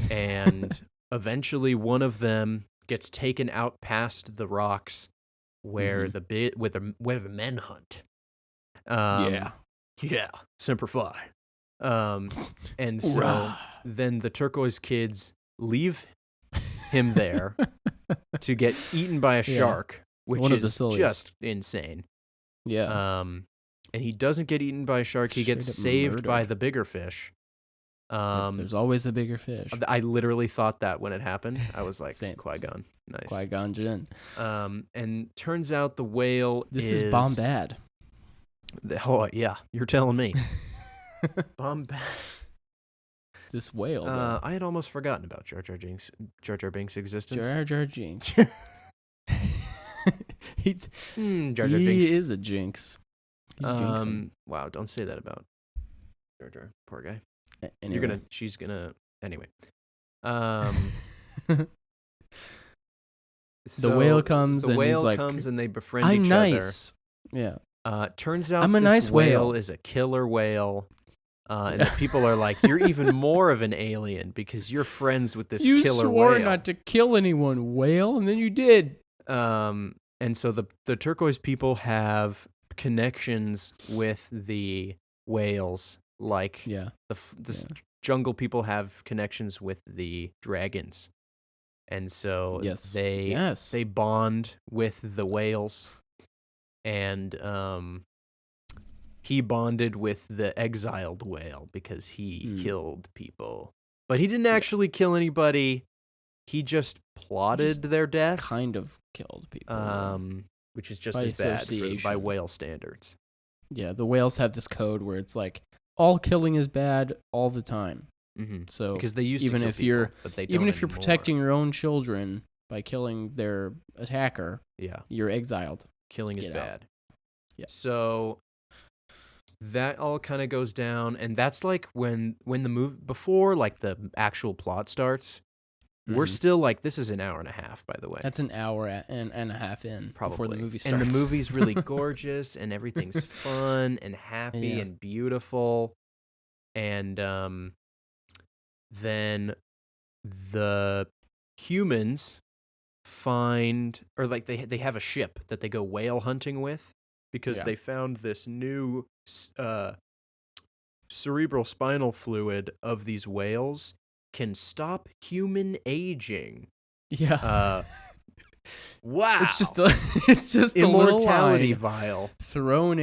And eventually one of them gets taken out past the rocks where where the men hunt. Yeah, Semper Fi. And so then the turquoise kids leave him there to get eaten by a shark, which is just insane. Yeah. And he doesn't get eaten by a shark. He gets saved by the bigger fish. There's always a bigger fish. I literally thought that when it happened. I was like, Qui-Gon. Nice. Qui-Gon Jinn. And turns out the whale This is Bombad. Oh, yeah. You're telling me. Bombad. This whale. I had almost forgotten about Jar Jar Binks' existence. Jar Jar Jinx. Jar Jar He Binks. is a jinx. He's jinxing. Wow, don't say that about Jar Jar. Poor guy. Anyway. She's gonna. Anyway. The whale comes The and whale he's like, comes and they befriend I'm each nice. other. Yeah. Turns out I'm a this nice whale. is a killer whale. And the people are like, you're even more of an alien because you're friends with this killer whale. You swore not to kill anyone, whale, and then you did. And so the turquoise people have connections with the whales, like the jungle people have connections with the dragons. And so they bond with the whales. And he bonded with the exiled whale because he killed people. But he didn't actually kill anybody. He just plotted their death. Kind of killed people. Which is just as bad by whale standards. Yeah, the whales have this code where it's like, all killing is bad all the time. Mm-hmm. So because they used even to kill if people, you're but they don't even if you're anymore. protecting your own children by killing their attacker, you're exiled. Killing is bad. Yeah. So that all kind of goes down, and that's like when the movie before like the actual plot starts. We're still like, this is an hour and a half, by the way. That's an hour and a half in before the movie starts. And the movie's really gorgeous, and everything's fun and happy and beautiful. And then the humans find, or like they have a ship that they go whale hunting with because they found this new cerebral spinal fluid of these whales can stop human aging. Yeah. Wow. It's just immortality a vial thrown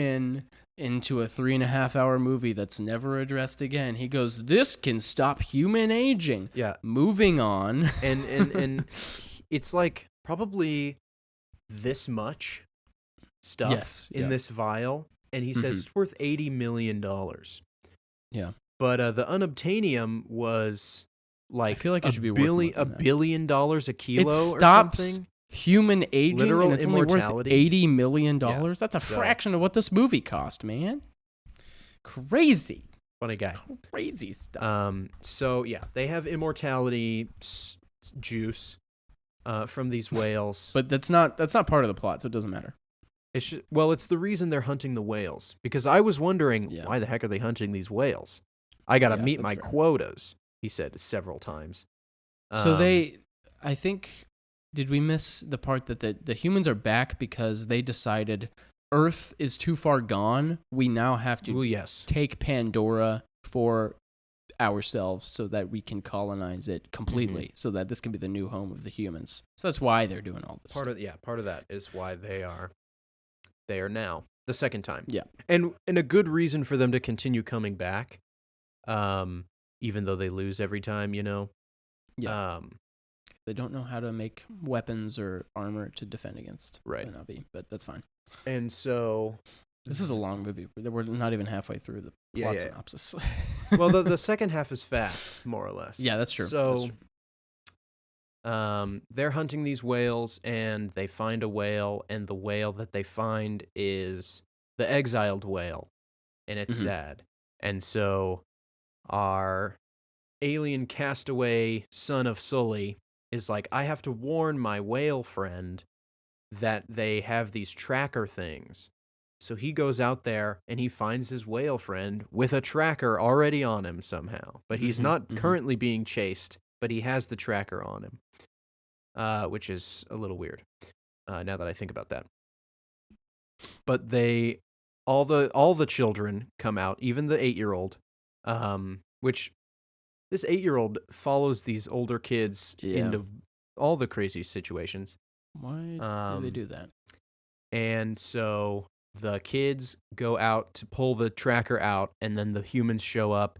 into a 3.5 hour movie that's never addressed again. He goes, "This can stop human aging." Yeah. Moving on. And it's like probably this much stuff in this vial, and he says it's worth $80 million. Yeah. But the unobtainium was like, I feel like it should be $1 billion a kilo it stops or something. Human aging, Literal and it's only worth $80 million. Yeah. That's a fraction of what this movie cost, man. Crazy. Funny guy. Crazy stuff. So yeah, they have immortality juice from these whales. But that's not part of the plot, so it doesn't matter. It's the reason they're hunting the whales. Because I was wondering, why the heck are they hunting these whales? I got to meet my quotas, he said several times. So I think, did we miss the part that the humans are back because they decided Earth is too far gone? We now have to take Pandora for ourselves so that we can colonize it completely, so that this can be the new home of the humans. So that's why they're doing all this. Part of that is why they are now the second time. Yeah. And a good reason for them to continue coming back, even though they lose every time, you know. Yeah. They don't know how to make weapons or armor to defend against the Na'vi, but that's fine. And so this is a long movie. We're not even halfway through the plot synopsis. Well, the second half is fast, more or less. Yeah, that's true. So that's true. They're hunting these whales, and they find a whale, and the whale that they find is the exiled whale, and it's sad. And so our alien castaway son of Sully is like, I have to warn my whale friend that they have these tracker things. So he goes out there and he finds his whale friend with a tracker already on him somehow. But he's not currently being chased, but he has the tracker on him, which is a little weird now that I think about that. But all the children come out, even the 8-year-old, which this 8-year-old follows these older kids into all the crazy situations. Why do they do that? And so the kids go out to pull the tracker out, and then the humans show up,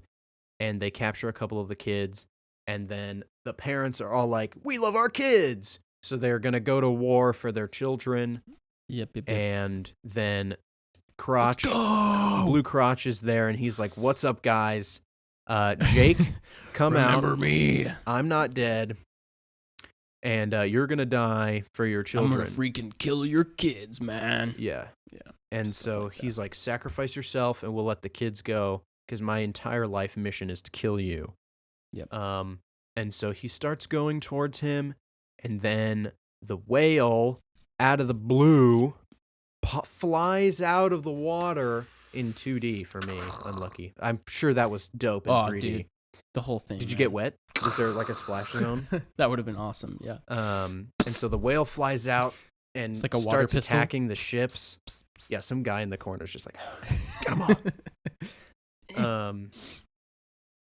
and they capture a couple of the kids, and then the parents are all like, we love our kids! So they're going to go to war for their children. Yep. And then Crotch, Blue Crotch is there, and he's like, what's up, guys? Jake, come out. Remember me. I'm not dead. And you're going to die for your children. I'm going to freaking kill your kids, man. Yeah. And so he's like, sacrifice yourself and we'll let the kids go because my entire life mission is to kill you. Yep. And so he starts going towards him, and then the whale, out of the blue, flies out of the water in 2D for me. Unlucky. I'm sure that was dope in 3D. Dude, the whole thing. Did you get wet? Was there like a splash zone? That would have been awesome, yeah. And so the whale flies out and it's like a starts water attacking the ships. Yeah, some guy in the corner is just like, get him on.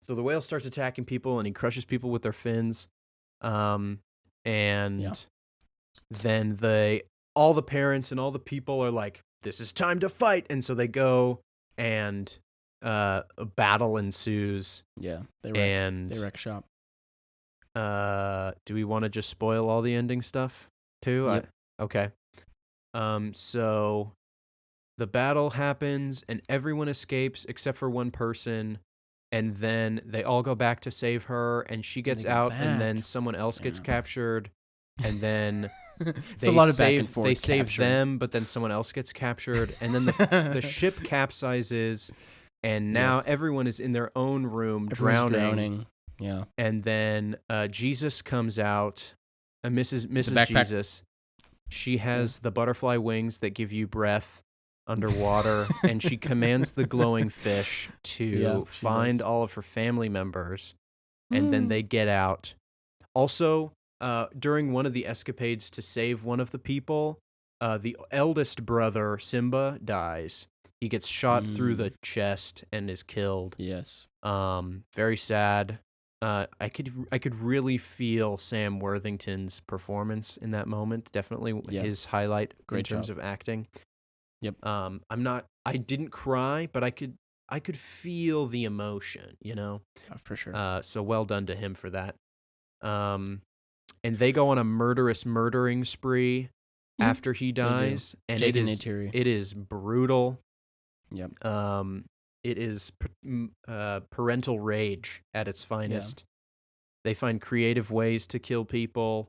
So the whale starts attacking people, and he crushes people with their fins. And then all the parents and all the people are like, this is time to fight. And so they go, and a battle ensues. Yeah, they wreck shop. Do we want to just spoil all the ending stuff too? Yep. Okay. So the battle happens, and everyone escapes except for one person. And then they all go back to save her, and she gets out, and then someone else gets captured, and then they a lot of back and forth. They save them, but then someone else gets captured, and then the ship capsizes, and now everyone is in their own room drowning. Yeah. And then Jesus comes out, Mrs. Jesus. She has the butterfly wings that give you breath underwater, and she commands the glowing fish to find all of her family members, and then they get out. Also, during one of the escapades to save one of the people, the eldest brother, Simba, dies. He gets shot through the chest and is killed. Yes. Very sad. I could really feel Sam Worthington's performance in that moment. Definitely his highlight in terms of acting. Yep. I didn't cry, but I could feel the emotion, you know? For sure. So well done to him for that. And they go on a murdering spree after he dies, and Jake and it is brutal. Yep. It is parental rage at its finest. They find creative ways to kill people.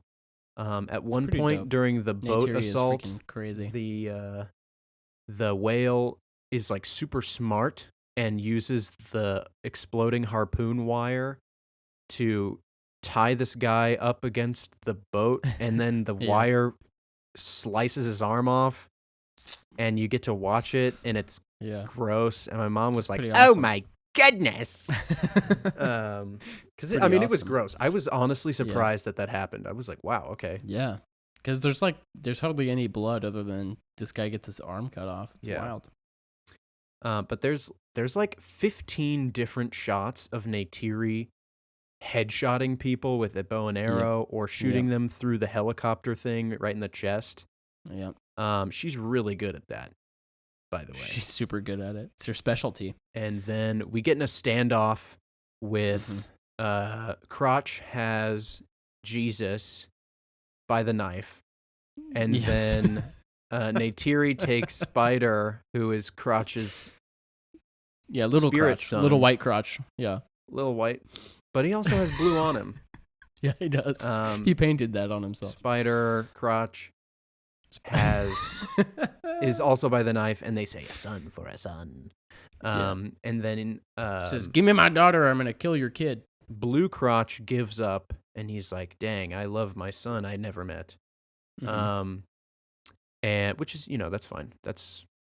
At one point during the boat assault, is crazy. The whale is like super smart and uses the exploding harpoon wire to tie this guy up against the boat, and then the wire slices his arm off, and you get to watch it, and it's gross. And my mom was like, "Oh my goodness!" Because it was gross. I was honestly surprised that happened. I was like, "Wow, okay." Yeah, because there's hardly any blood other than this guy gets his arm cut off. It's wild. But there's like 15 different shots of Neytiri headshotting people with a bow and arrow or shooting them through the helicopter thing right in the chest. Yeah. She's really good at that, by the way. She's super good at it. It's her specialty. And then we get in a standoff with Crotch has Jesus by the knife, and then Neytiri takes Spider, who is Crotch's little spirit Crotch, son. little white Crotch. Yeah. Little white. But he also has blue on him. Yeah, he does. He painted that on himself. Spider Crotch is also by the knife, and they say a son for a son. And then says, "Give me my daughter, or I'm gonna kill your kid." Blue Crotch gives up, and he's like, "Dang, I love my son I never met." Mm-hmm. And which is, that's fine.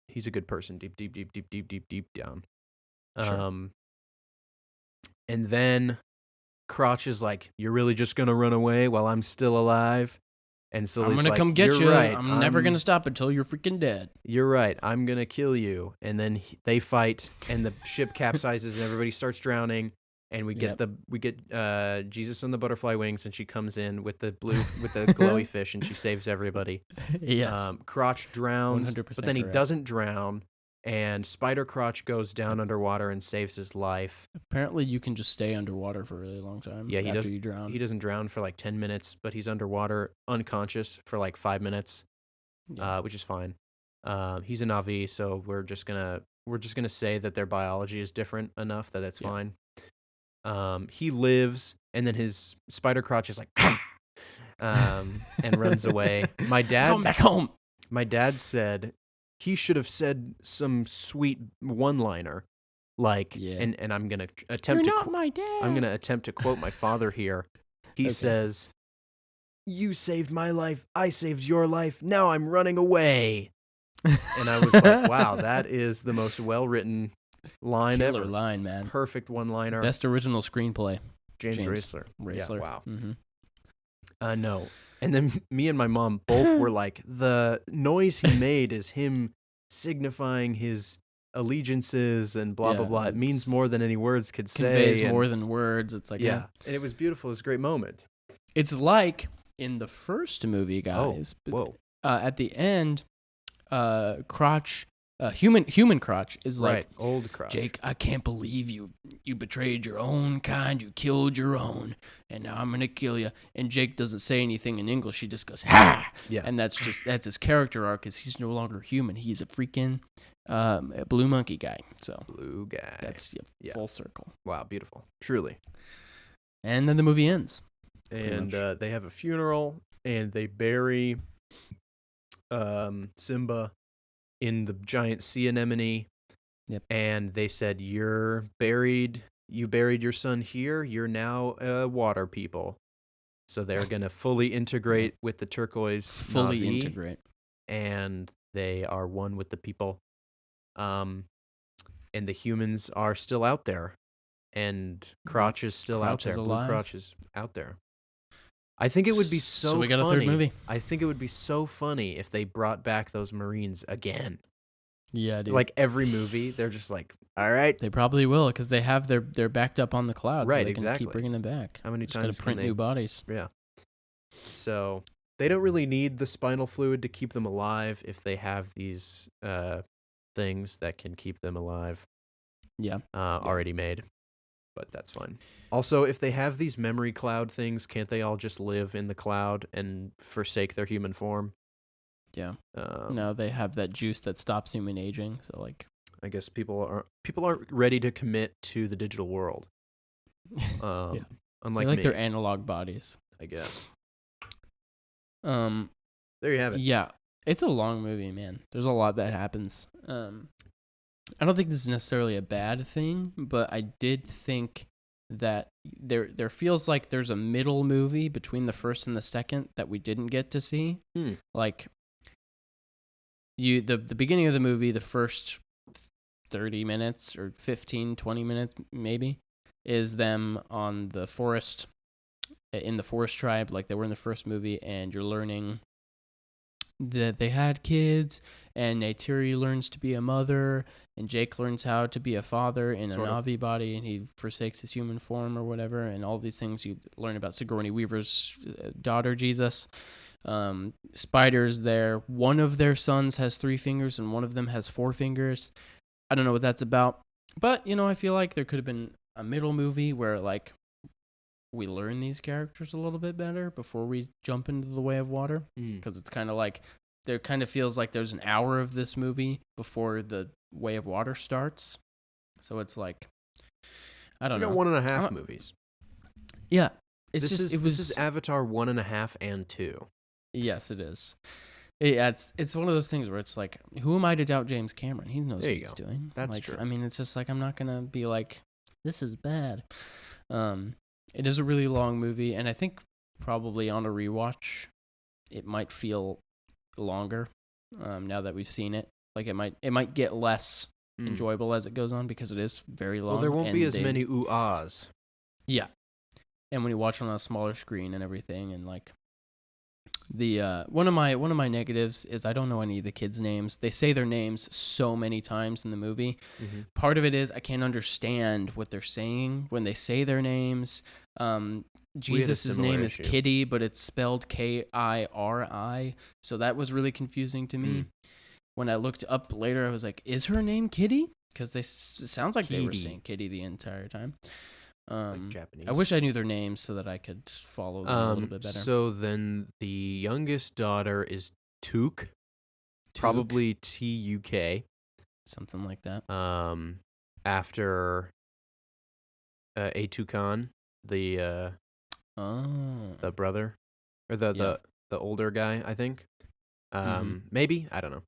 He's a good person, deep down. Sure. And then Crotch is like, "You're really just gonna run away while I'm still alive?" And I'm Sully's gonna like, come get "You're you. right. I'm never gonna stop until you're freaking dead. You're right. I'm gonna kill you." And then they fight, and the ship capsizes, and everybody starts drowning. And we get Jesus on the butterfly wings, and she comes in with the glowy fish, and she saves everybody. Yes. Crotch drowns, 100% but then he correct. doesn't drown, and Spider Crotch goes down underwater and saves his life. Apparently, you can just stay underwater for a really long time. Yeah, after you drown. He doesn't drown for like 10 minutes, but he's underwater unconscious for like 5 minutes, which is fine. He's a Na'vi, so we're just gonna say that their biology is different enough that that's fine. He lives, and then his Spider Crotch is like, and runs away. My dad, come back home. My dad said he should have said some sweet one-liner, like, and I'm gonna attempt You're not my dad. I'm gonna attempt to quote my father here. He says, "You saved my life, I saved your life. Now I'm running away." And I was like, "Wow, that is the most well-written line Killer ever." line, man. Perfect one-liner. Best original screenplay. James Raisler. Yeah, wow. Mm-hmm. No. And then me and my mom both were like, the noise he made is him signifying his allegiances and blah, blah, blah. It means more than any words could say. Conveys more than words. It's like, and it was beautiful. It was a great moment. It's like in the first movie, guys. At the end, Crotch, human Crotch is like, old Crotch. Jake, I can't believe you betrayed your own kind. You killed your own, and now I'm gonna kill you. And Jake doesn't say anything in English. He just goes, ha! Yeah. And that's his character arc, is he's no longer human. He's a freaking blue monkey guy. So blue guy. That's full circle. Wow, beautiful. Truly. And then the movie ends. And they have a funeral, and they bury Simba in the giant sea anemone. Yep. And they said, you buried your son here. You're now water people. So they're going to fully integrate with the turquoise Na'vi, integrate. And they are one with the people. And the humans are still out there. And Crotch is still out there. Blue Crotch is out there. I think it would be so we got funny. A third movie. I think it would be so funny if they brought back those Marines again. Yeah, dude. Like every movie, they're just like, all right. They probably will, because they have they're backed up on the clouds. Right, so they exactly. can keep bringing them back. How many times gotta print new bodies? Yeah. So they don't really need the spinal fluid to keep them alive if they have these things that can keep them alive. Yeah. Already made. But that's fine. Also, if they have these memory cloud things, can't they all just live in the cloud and forsake their human form? Yeah. No, they have that juice that stops human aging. So, like, I guess people aren't ready to commit to the digital world. Yeah. Unlike they me, their analog bodies, I guess. There you have it. Yeah, it's a long movie, man. There's a lot that happens. I don't think this is necessarily a bad thing, but I did think that there feels like there's a middle movie between the first and the second that we didn't get to see. Like, the beginning of the movie, the first 30 minutes or 15, 20 minutes maybe, is them on the forest, in the forest tribe, like they were in the first movie, and you're learning that they had kids, and Neytiri learns to be a mother, and Jake learns how to be a father in a Na'vi body, and he forsakes his human form or whatever, and all these things you learn about Sigourney Weaver's daughter, Jesus. Spiders there. One of their sons has 3 fingers, and one of them has 4 fingers. I don't know what that's about, but, I feel like there could have been a middle movie where, like, we learn these characters a little bit better before we jump into the Way of Water, because it's kind of like there kind of feels like there's an hour of this movie before the Way of Water starts, so it's like, I don't know. We got 1.5 movies. Yeah, It this is was Avatar 1.5 and 2. yes, it is. It's one of those things where it's like, who am I to doubt James Cameron? He knows There what you he's go. doing. That's like, true. I mean, it's just like I'm not gonna be like, this is bad. It is a really long movie, and I think probably on a rewatch, it might feel longer. Now that we've seen it, like it might get less enjoyable as it goes on because it is very long. Well, there won't be and as many ooh-ahs. Yeah, and when you watch it on a smaller screen and everything, and like the one of my negatives is I don't know any of the kids' names. They say their names so many times in the movie. Mm-hmm. Part of it is I can't understand what they're saying when they say their names. Jesus' name is Kitty, but it's spelled Kiri, so that was really confusing to me. When I looked up later, I was like, "Is her name Kitty?" Because it sounds like they were saying Kitty the entire time. Like Japanese. I wish I knew their names so that I could follow them a little bit better. So then the youngest daughter is Tuk, probably Tuk, something like that. After Atukan, the brother, or the older guy, I think. Maybe, I don't know.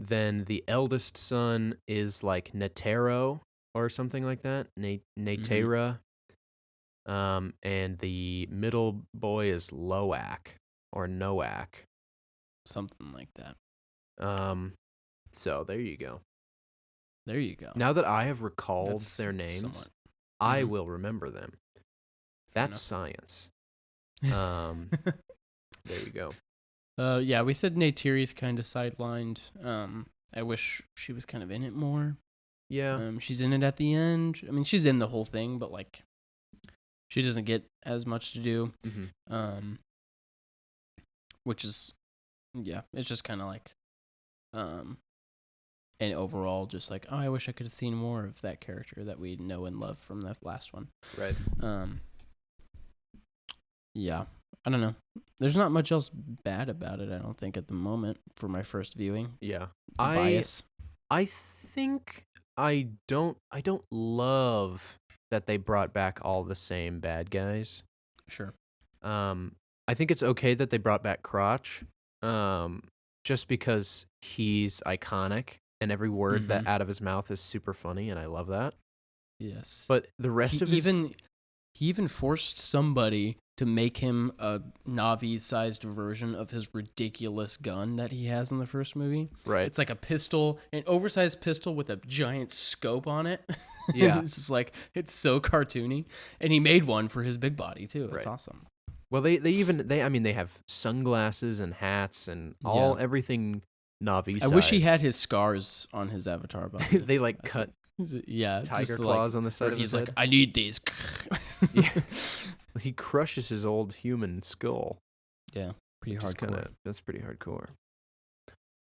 Then the eldest son is like Netero or something like that. Netera. And the middle boy is Loak or Noak. Something like that. So there you go. There you go. Now that I have recalled their names, I will remember them. That's science. There you go. Yeah, we said Neytiri's kind of sidelined. I wish she was kind of in it more. Yeah. She's in it at the end. I mean, she's in the whole thing, but like, she doesn't get as much to do. Which is, yeah, it's just kind of like, and overall, just like, oh, I wish I could have seen more of that character that we know and love from the last one. Right. Yeah, I don't know. There's not much else bad about it, I don't think, at the moment for my first viewing. Yeah. Bias. I think I don't love that they brought back all the same bad guys. Sure. I think it's okay that they brought back Crotch, just because he's iconic and every word that out of his mouth is super funny, and I love that. Yes. But the rest of he even forced somebody to make him a Navi-sized version of his ridiculous gun that he has in the first movie. Right. It's like a pistol, an oversized pistol with a giant scope on it. Yeah. It's just like, it's so cartoony. And he made one for his big body, too. It's awesome. Well, they have sunglasses and hats and everything Navi-sized. I wish he had his scars on his avatar body. They like cut tiger claws on the side of his head. He's like, I need these. Yeah. He crushes his old human skull. Yeah, pretty hardcore. That's pretty hardcore.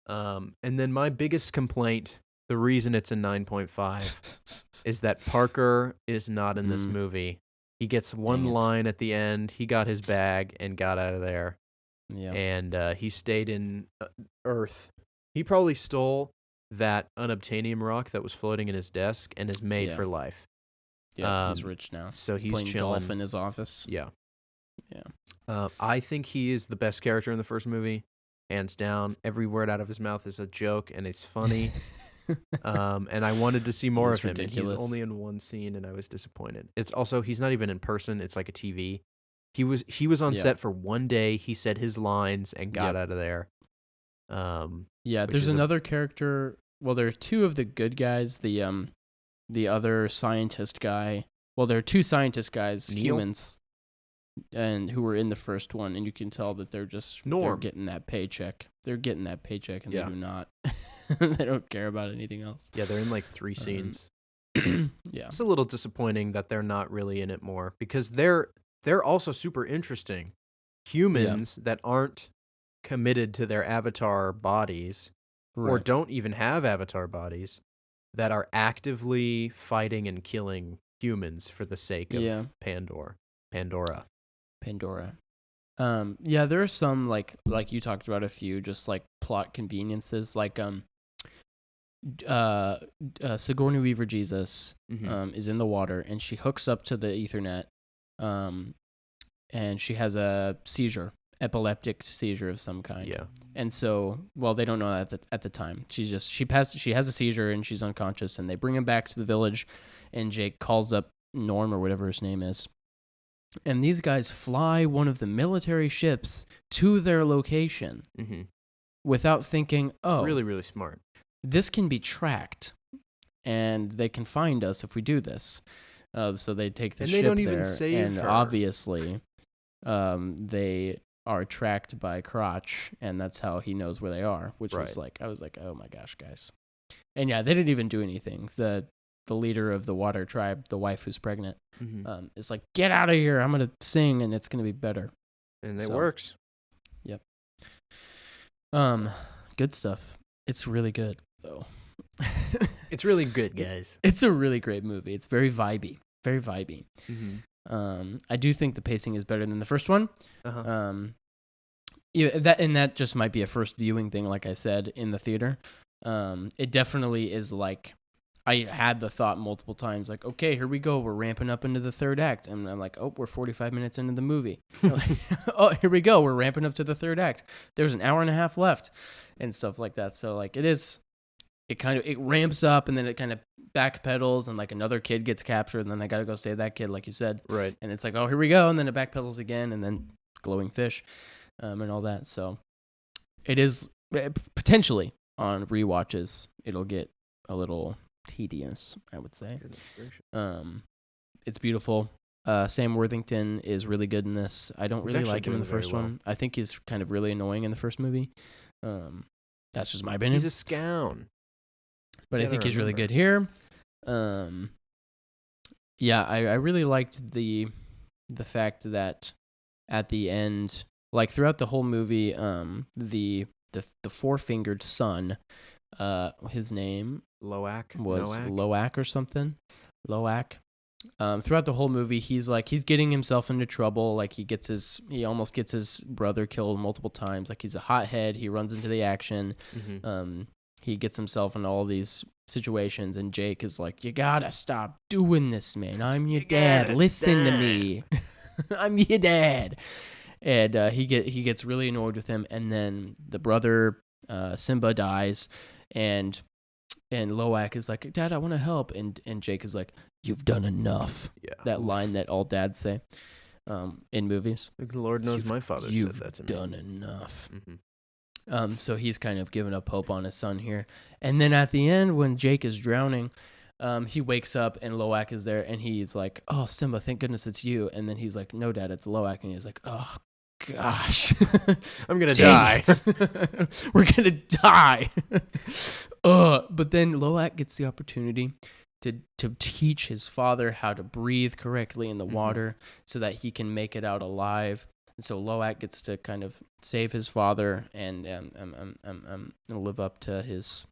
And then my biggest complaint, the reason it's a 9.5, is that Parker is not in this movie. He gets one line at the end. He got his bag and got out of there. Yeah. And he stayed in Earth. He probably stole that unobtainium rock that was floating in his desk and is made for life. Yeah, he's rich now. So he's playing chilling. golf in his office. Yeah. Yeah. I think he is the best character in the first movie, hands down. Every word out of his mouth is a joke, and it's funny. And I wanted to see more of him. And he's only in one scene, and I was disappointed. It's also, he's not even in person. It's like a TV. He was on set for one day. He said his lines and got out of there. There's another character. Well, there are two of the good guys. The other scientist guy. Well, there are two scientist guys, humans, and who were in the first one, and you can tell that they're getting that paycheck. They're getting that paycheck, and they do not. They don't care about anything else. Yeah, they're in like 3 scenes. Yeah, it's a little disappointing that they're not really in it more because they're also super interesting humans that aren't committed to their avatar bodies or don't even have avatar bodies that are actively fighting and killing humans for the sake of Pandora. There are some like you talked about a few just like plot conveniences, like Sigourney Weaver Jesus is in the water and she hooks up to the Ethernet and she has a seizure, epileptic seizure of some kind. Yeah. And so, well, they don't know that at the time. She has a seizure and she's unconscious, and they bring him back to the village, and Jake calls up Norm or whatever his name is. And these guys fly one of the military ships to their location without thinking, oh, really, really smart. This can be tracked, and they can find us if we do this. So they take the and ship they don't there, even save and her. Obviously, they are tracked by Crotch, and that's how he knows where they are. Which was like, I was like, oh my gosh, guys. And yeah, they didn't even do anything. The leader of the water tribe, the wife who's pregnant, is like, get out of here. I'm gonna sing, and it's gonna be better. And it works. Yep. Good stuff. It's really good though. It's really good, guys. It's a really great movie. It's very vibey. Very vibey. I do think the pacing is better than the first one. Yeah, that just might be a first viewing thing, like I said, in the theater. It definitely is like, I had the thought multiple times, like, okay, here we go. We're ramping up into the third act. And I'm like, oh, we're 45 minutes into the movie. Like, oh, here we go. We're ramping up to the third act. There's an hour and a half left and stuff like that. So like it ramps up, and then it kind of backpedals, and like another kid gets captured, and then they got to go save that kid, like you said. Right. And it's like, oh, here we go. And then it backpedals again, and then glowing fish and all that. So it is potentially on rewatches, it'll get a little tedious, I would say. It's beautiful. Sam Worthington is really good in this. I don't really like him in the first one. I think he's kind of really annoying in the first movie. That's just my opinion. He's a scown. But I think he's really good here. Yeah, I really liked the fact that at the end, like throughout the whole movie, the four-fingered son, his name Loak was Loak or something. Loak. Throughout the whole movie, he's getting himself into trouble. Like he almost gets his brother killed multiple times. Like he's a hothead. He runs into the action. He gets himself in all these situations, and Jake is like, "You gotta stop doing this, man. I'm your dad. Listen to me. I'm your dad." And he gets really annoyed with him. And then the brother Simba dies, and Loak is like, "Dad, I want to help." And Jake is like, "You've done enough." Yeah. That line that all dads say in movies. Lord knows my father said that to me. You've done enough. So he's kind of given up hope on his son here. And then at the end, when Jake is drowning, he wakes up and Loak is there, and he's like, "Oh, Simba, thank goodness it's you." And then he's like, "No, Dad, it's Loak." And he's like, "Oh, gosh. I'm going to die. We're going to die." But then Loak gets the opportunity to teach his father how to breathe correctly in the water so that he can make it out alive. And so Loak gets to kind of save his father and live up to his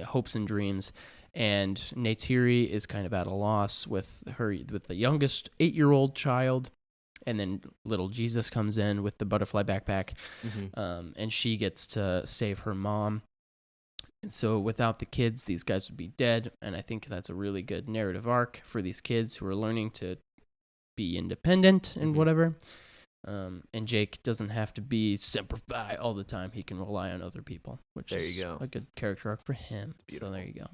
hopes and dreams. And Neytiri is kind of at a loss with the youngest 8-year-old child. And then little Jesus comes in with the butterfly backpack, and she gets to save her mom. And so without the kids, these guys would be dead. And I think that's a really good narrative arc for these kids who are learning to be independent and whatever. And Jake doesn't have to be Semper Fi all the time. He can rely on other people, which is a good character arc for him. So there you go.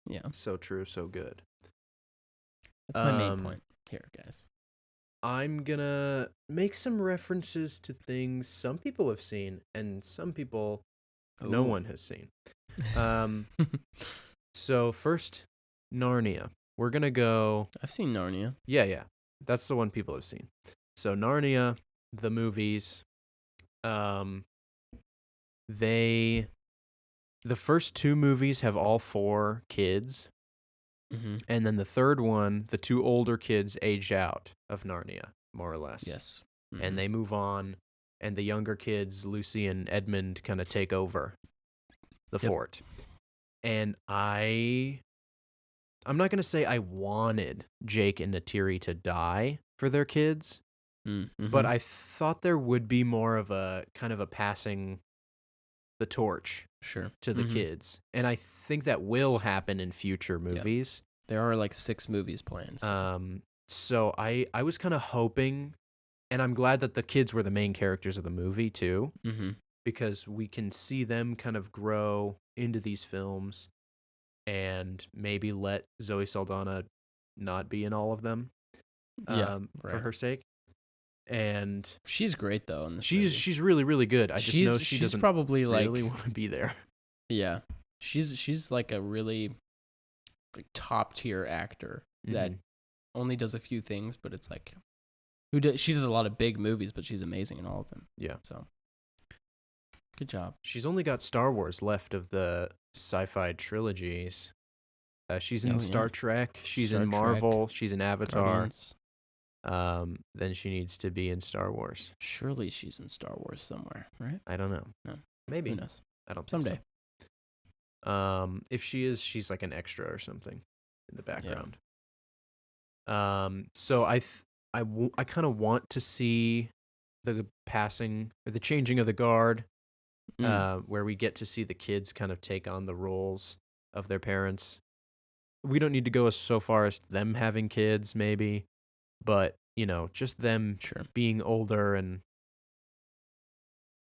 Yeah. So true, so good. That's my main point here, guys. I'm gonna make some references to things some people have seen and some people no one has seen. So first, Narnia. We're gonna go. I've seen Narnia. Yeah. That's the one people have seen. So Narnia, the movies, the first two movies have all 4 kids. And then the third one, the 2 older kids age out of Narnia, more or less. Yes. And they move on, and the younger kids, Lucy and Edmund, kind of take over the fort. And I'm not going to say I wanted Jake and Neytiri to die for their kids, but I thought there would be more of a kind of a passing the torch to the kids. And I think that will happen in future movies. There are like 6 movies planned. So. So I was kind of hoping, and I'm glad that the kids were the main characters of the movie too, Mm-hmm. because we can see them kind of grow into these films and maybe let Zoe Saldana not be in all of them, Yeah, for right. her sake. And She's great though in this she's movie. she's really, really good. I just know she She's doesn't probably really like, want to be there. yeah, she's like a really like top tier actor that Mhm. only does a few things, but it's like she does a lot of big movies, but she's amazing in all of them. Yeah. So good job. She's only got Star Wars left of the sci-fi trilogies. She's in Oh, Star yeah. Trek. She's Star in Trek, Marvel. She's in Avatar. Guardians. Then she needs to be in Star Wars. Surely she's in Star Wars somewhere, right? I don't know. No. Maybe. Who knows? I don't think Someday. so. If she is, she's like an extra or something in the background. So I kind of want to see the passing or the changing of the guard, where we get to see the kids kind of take on the roles of their parents. We don't need to go so far as them having kids, maybe, but just them Sure. being older, and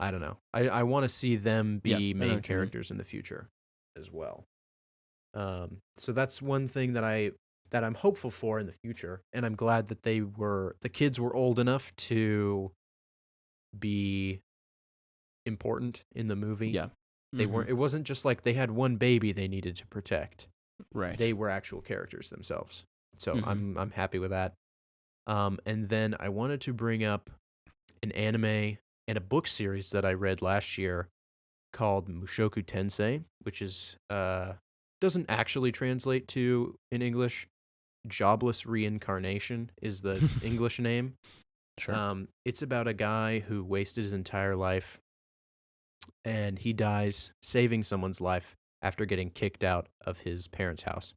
I don't know. I want to see them be main characters in the future as well. So that's one thing that I'm hopeful for in the future, and I'm glad that the kids were old enough to be important in the movie. Yeah. They weren't. It wasn't just like they had one baby they needed to protect. Right. They were actual characters themselves. So Mhm. I'm happy with that. And then I wanted to bring up an anime and a book series that I read last year called Mushoku Tensei, which is doesn't actually translate to in English. Jobless Reincarnation is the English name. Sure. It's about a guy who wasted his entire life, and he dies saving someone's life after getting kicked out of his parents' house.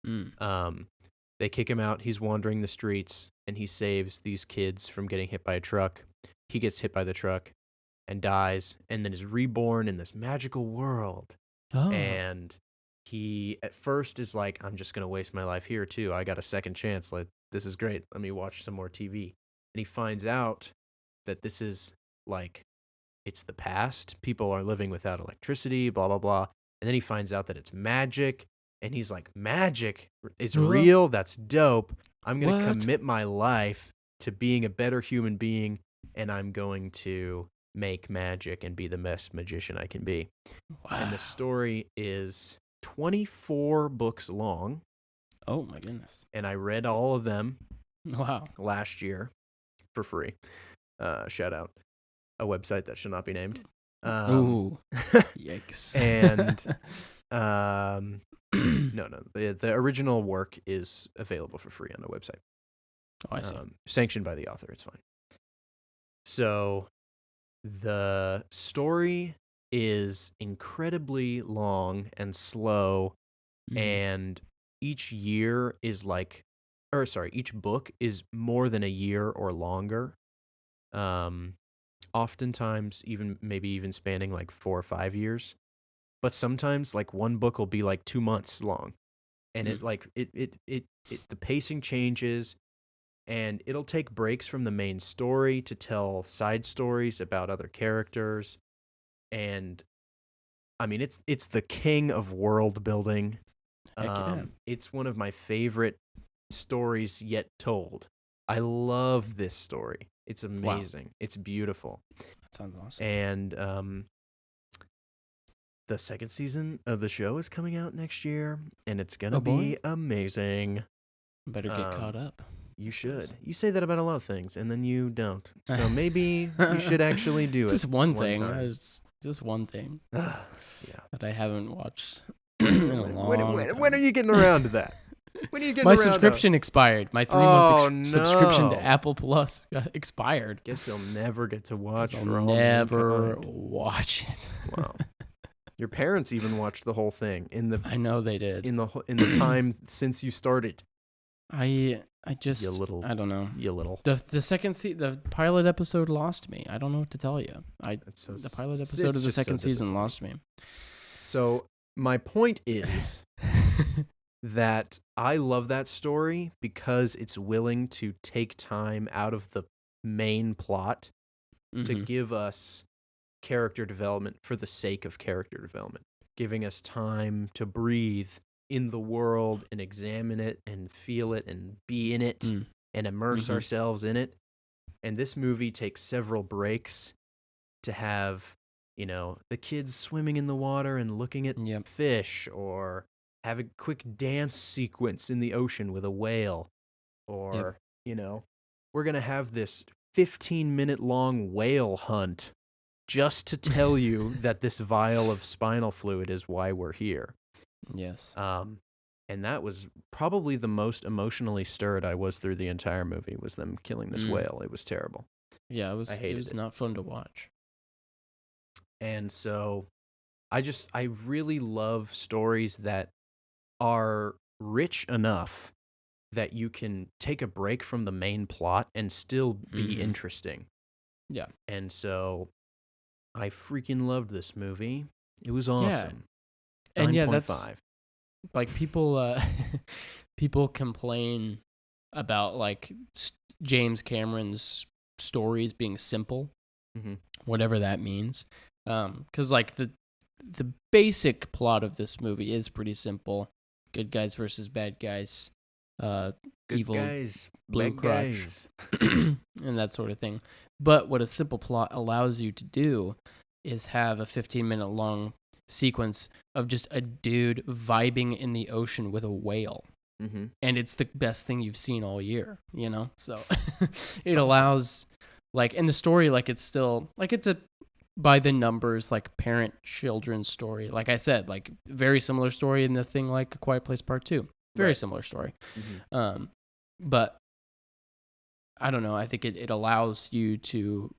They kick him out. He's wandering the streets, and he saves these kids from getting hit by a truck. He gets hit by the truck and dies, and then is reborn in this magical world. Oh. And he at first is like, I'm just gonna waste my life here too. I got a second chance. Like, this is great. Let me watch some more TV. And he finds out that this is like, it's the past. People are living without electricity, blah blah blah. And then he finds out that it's magic, and he's like, magic is real. That's dope. I'm gonna commit my life to being a better human being, and I'm going to make magic and be the best magician I can be. Wow. And the story is 24 books long. Oh my goodness. And I read all of them. Wow. Last year for free. Shout out a website that should not be named. Ooh. Yikes. And no. The original work is available for free on the website. Oh, I see. Sanctioned by the author. It's fine. So the story is incredibly long and slow, and each book is more than a year or longer. Oftentimes maybe even spanning like 4 or 5 years. But sometimes like one book will be like 2 months long. And the pacing changes, and it'll take breaks from the main story to tell side stories about other characters. And I mean, it's the king of world building. It's one of my favorite stories yet told. I love this story. It's amazing. Wow. It's beautiful. That sounds awesome. And the second season of the show is coming out next year, and it's gonna be amazing. Better get caught up. You should. You say that about a lot of things, and then you don't. So maybe you should actually do it. Just one thing. Just one thing. Yeah. That I haven't watched in a long time. When are you getting around to that? When are you getting My around subscription expired. My 3-month subscription to Apple Plus expired. Guess you'll never get to watch. I'll never watch it. Wow. Your parents even watched the whole thing I know they did in the time since you started. I just I don't know. The pilot episode lost me. I don't know what to tell you. The pilot episode of the second season lost me. So my point is that I love that story because it's willing to take time out of the main plot to Mm-hmm. give us character development for the sake of character development, giving us time to breathe in the world and examine it and feel it and be in it and immerse Mm-hmm. ourselves in it. And this movie takes several breaks to have, the kids swimming in the water and looking at Yep. fish, or have a quick dance sequence in the ocean with a whale, Yep. or, we're going to have this 15-minute long whale hunt just to tell you that this vial of spinal fluid is why we're here. Yes. And that was probably the most emotionally stirred I was through the entire movie, was them killing this whale. It was terrible. Yeah, it I hated was it. not fun to watch. And so I really love stories that are rich enough that you can take a break from the main plot and still be interesting. Yeah. And so I freaking loved this movie. It was awesome. Yeah. And 9.5. that's like people people complain about like James Cameron's stories being simple, whatever that means. Cuz like the basic plot of this movie is pretty simple. Good guys versus bad guys. Good Evil guys, blue bad crotch guys. and that sort of thing. But what a simple plot allows you to do is have a 15-minute long sequence of just a dude vibing in the ocean with a whale. Mm-hmm. And it's the best thing you've seen all year, So it allows, like, in the story, like, it's still, like, it's a by the numbers, like, parent-children story. Like I said, like, very similar story in the thing like A Quiet Place Part 2. Very similar story. Mm-hmm. But I don't know. I think it allows you to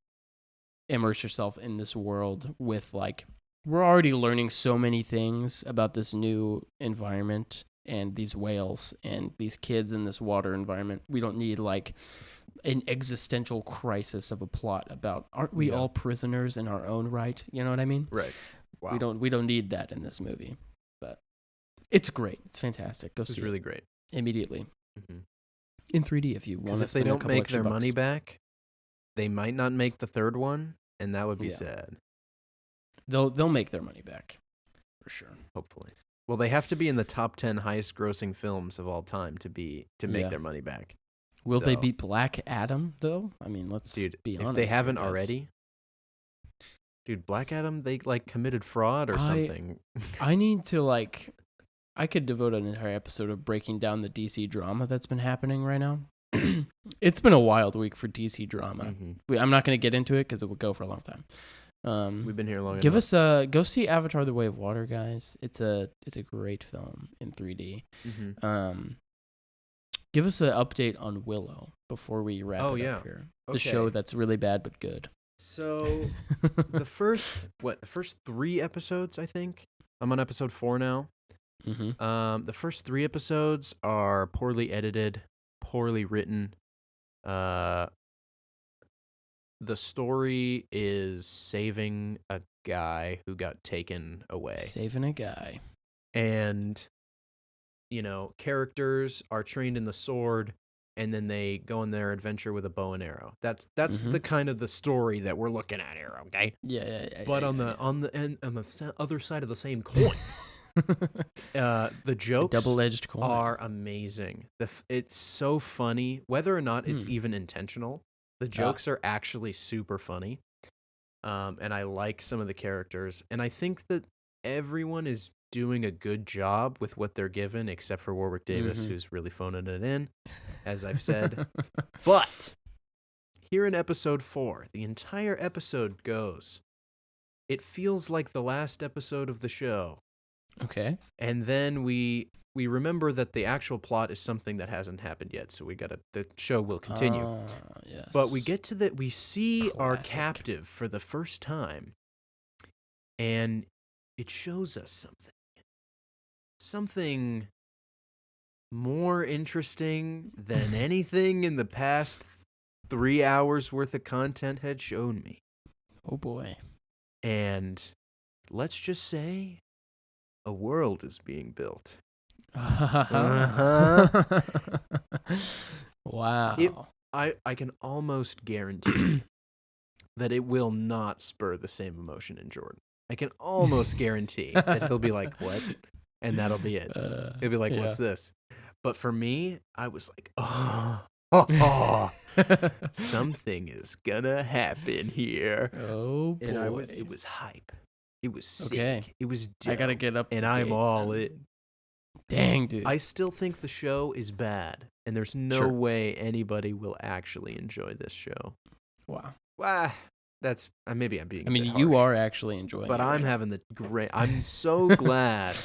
immerse yourself in this world with, like, we're already learning so many things about this new environment and these whales and these kids in this water environment. We don't need, like, an existential crisis of a plot about, aren't we all prisoners in our own right? You know what I mean? Right. Wow. We don't need that in this movie. But it's great. It's fantastic. Go see it. It's really great. Immediately. Mm-hmm. In 3D if you want to. Because if they don't make their money back, they might not make the third one, and that would be sad. They'll make their money back, for sure. Hopefully. Well, they have to be in the top 10 highest grossing films of all time to make their money back. Will they beat Black Adam though? I mean, let's be honest. If they haven't already, Black Adam, they like committed fraud or something. I need to I could devote an entire episode of breaking down the DC drama that's been happening right now. It's been a wild week for DC drama. Mm-hmm. I'm not going to get into it because it will go for a long time. We've been here long enough. Go see Avatar: The Way of Water, guys. It's a great film in 3D. Mm-hmm. Give us an update on Willow before we wrap it up here. The show that's really bad but good. So the first 3 episodes, I think. I'm on episode 4 now. Mm-hmm. The first 3 episodes are poorly edited, poorly written. The story is saving a guy who got taken away. Saving a guy. And, characters are trained in the sword, and then they go on their adventure with a bow and arrow. That's the kind of the story that we're looking at here, okay? Yeah. But on the other side of the same coin, the jokes double-edged coin are amazing. It's so funny, whether or not it's even intentional. The jokes are actually super funny, and I like some of the characters. And I think that everyone is doing a good job with what they're given, except for Warwick Davis, who's really phoning it in, as I've said. But here in episode 4, the entire episode goes, it feels like the last episode of the show. Okay. And then we remember that the actual plot is something that hasn't happened yet, so the show will continue. Yes. But we see our captive for the first time, and it shows us something more interesting than anything in the past 3 hours worth of content had shown me. Oh boy. And let's just say a world is being built. Uh-huh. Wow. I can almost guarantee that it will not spur the same emotion in Jordan. I can almost guarantee that he'll be like, "What?" And that'll be it. He'll be like, yeah. "What's this?" But for me, I was like, "Oh, something is gonna happen here." Oh boy. And it was hype. It was sick. Okay. It was dope. I gotta get up to and I'm date, all then. in. Dang, dude. I still think the show is bad, and there's no Sure. way anybody will actually enjoy this show. Wow. Wow, that's maybe I'm being. I mean, a bit you harsh, are actually enjoying but it. I'm right? having the great. I'm so glad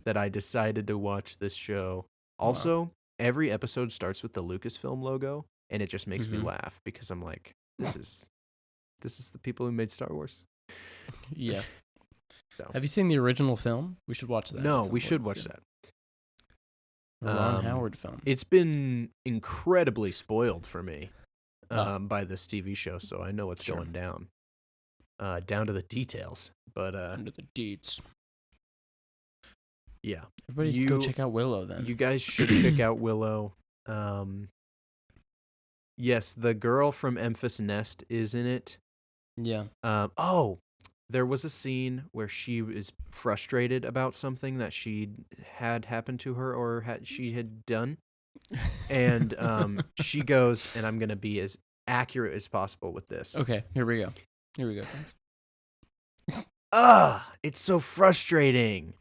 that I decided to watch this show. Also, every episode starts with the Lucasfilm logo, and it just makes me laugh because I'm like, this is the people who made Star Wars. Yes. So. Have you seen the original film? We should watch that. No, we should watch that. The Ron Howard film. It's been incredibly spoiled for me by this TV show, so I know what's going down. Down to the details. But under the deets. Yeah. Everybody go check out Willow then. You guys should check out Willow. Yes, the girl from Memphis Nest is in it. Yeah. There was a scene where she is frustrated about something that she had happened to her or she had done. And she goes, and I'm going to be as accurate as possible with this. Okay, here we go. Thanks. It's so frustrating.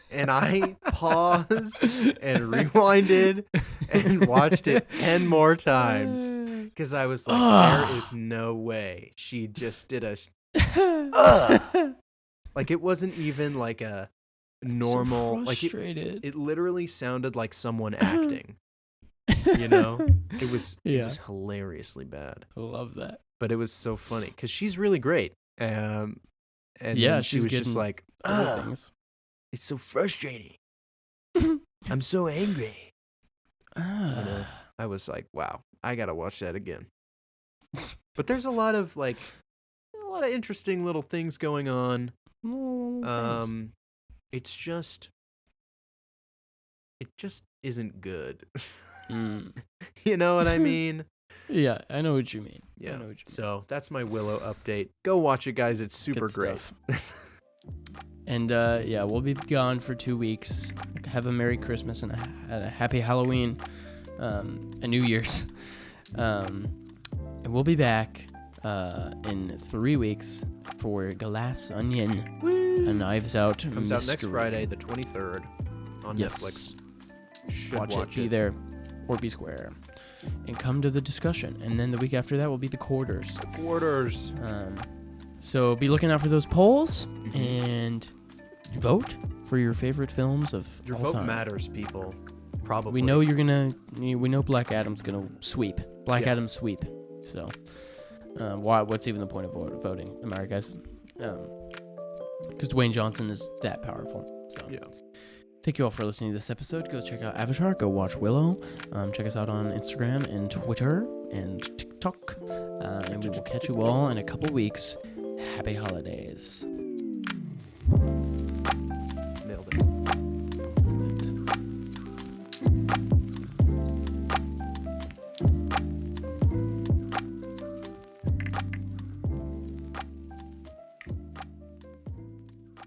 And I paused and rewinded and watched it 10 more times because I was like, there is no way she just did a... Like, it wasn't even like a normal... So like it literally sounded like someone acting. You know? It was hilariously bad. I love that. But it was so funny because she's really great. And yeah, she was just like, things. It's so frustrating. I'm so angry. You know, I was like, wow, I gotta watch that again. But there's a lot of interesting little things going on. It just isn't good. You know what I mean? Yeah, I know what you mean. Yeah. So that's my Willow update. Go watch it, guys. It's super great. And we'll be gone for 2 weeks. Have a Merry Christmas and a Happy Halloween, a New Year's. And we'll be back in 3 weeks for Glass Onion, a Knives Out Comes mystery. out next Friday, the 23rd, on Netflix. Watch it. Be there or be square. And come to the discussion. And then the week after that will be the quarters. So be looking out for those polls and vote for your favorite films of your all vote time. matters, people. Probably. We know we know Black Adam's gonna sweep. Adam sweep. So what's even the point of voting? Am I right, guys? Because Dwayne Johnson is that powerful. So yeah. Thank you all for listening to this episode. Go check out Avatar. Go watch Willow. Check us out on Instagram and Twitter and TikTok. And we will catch you all in a couple weeks. Happy holidays.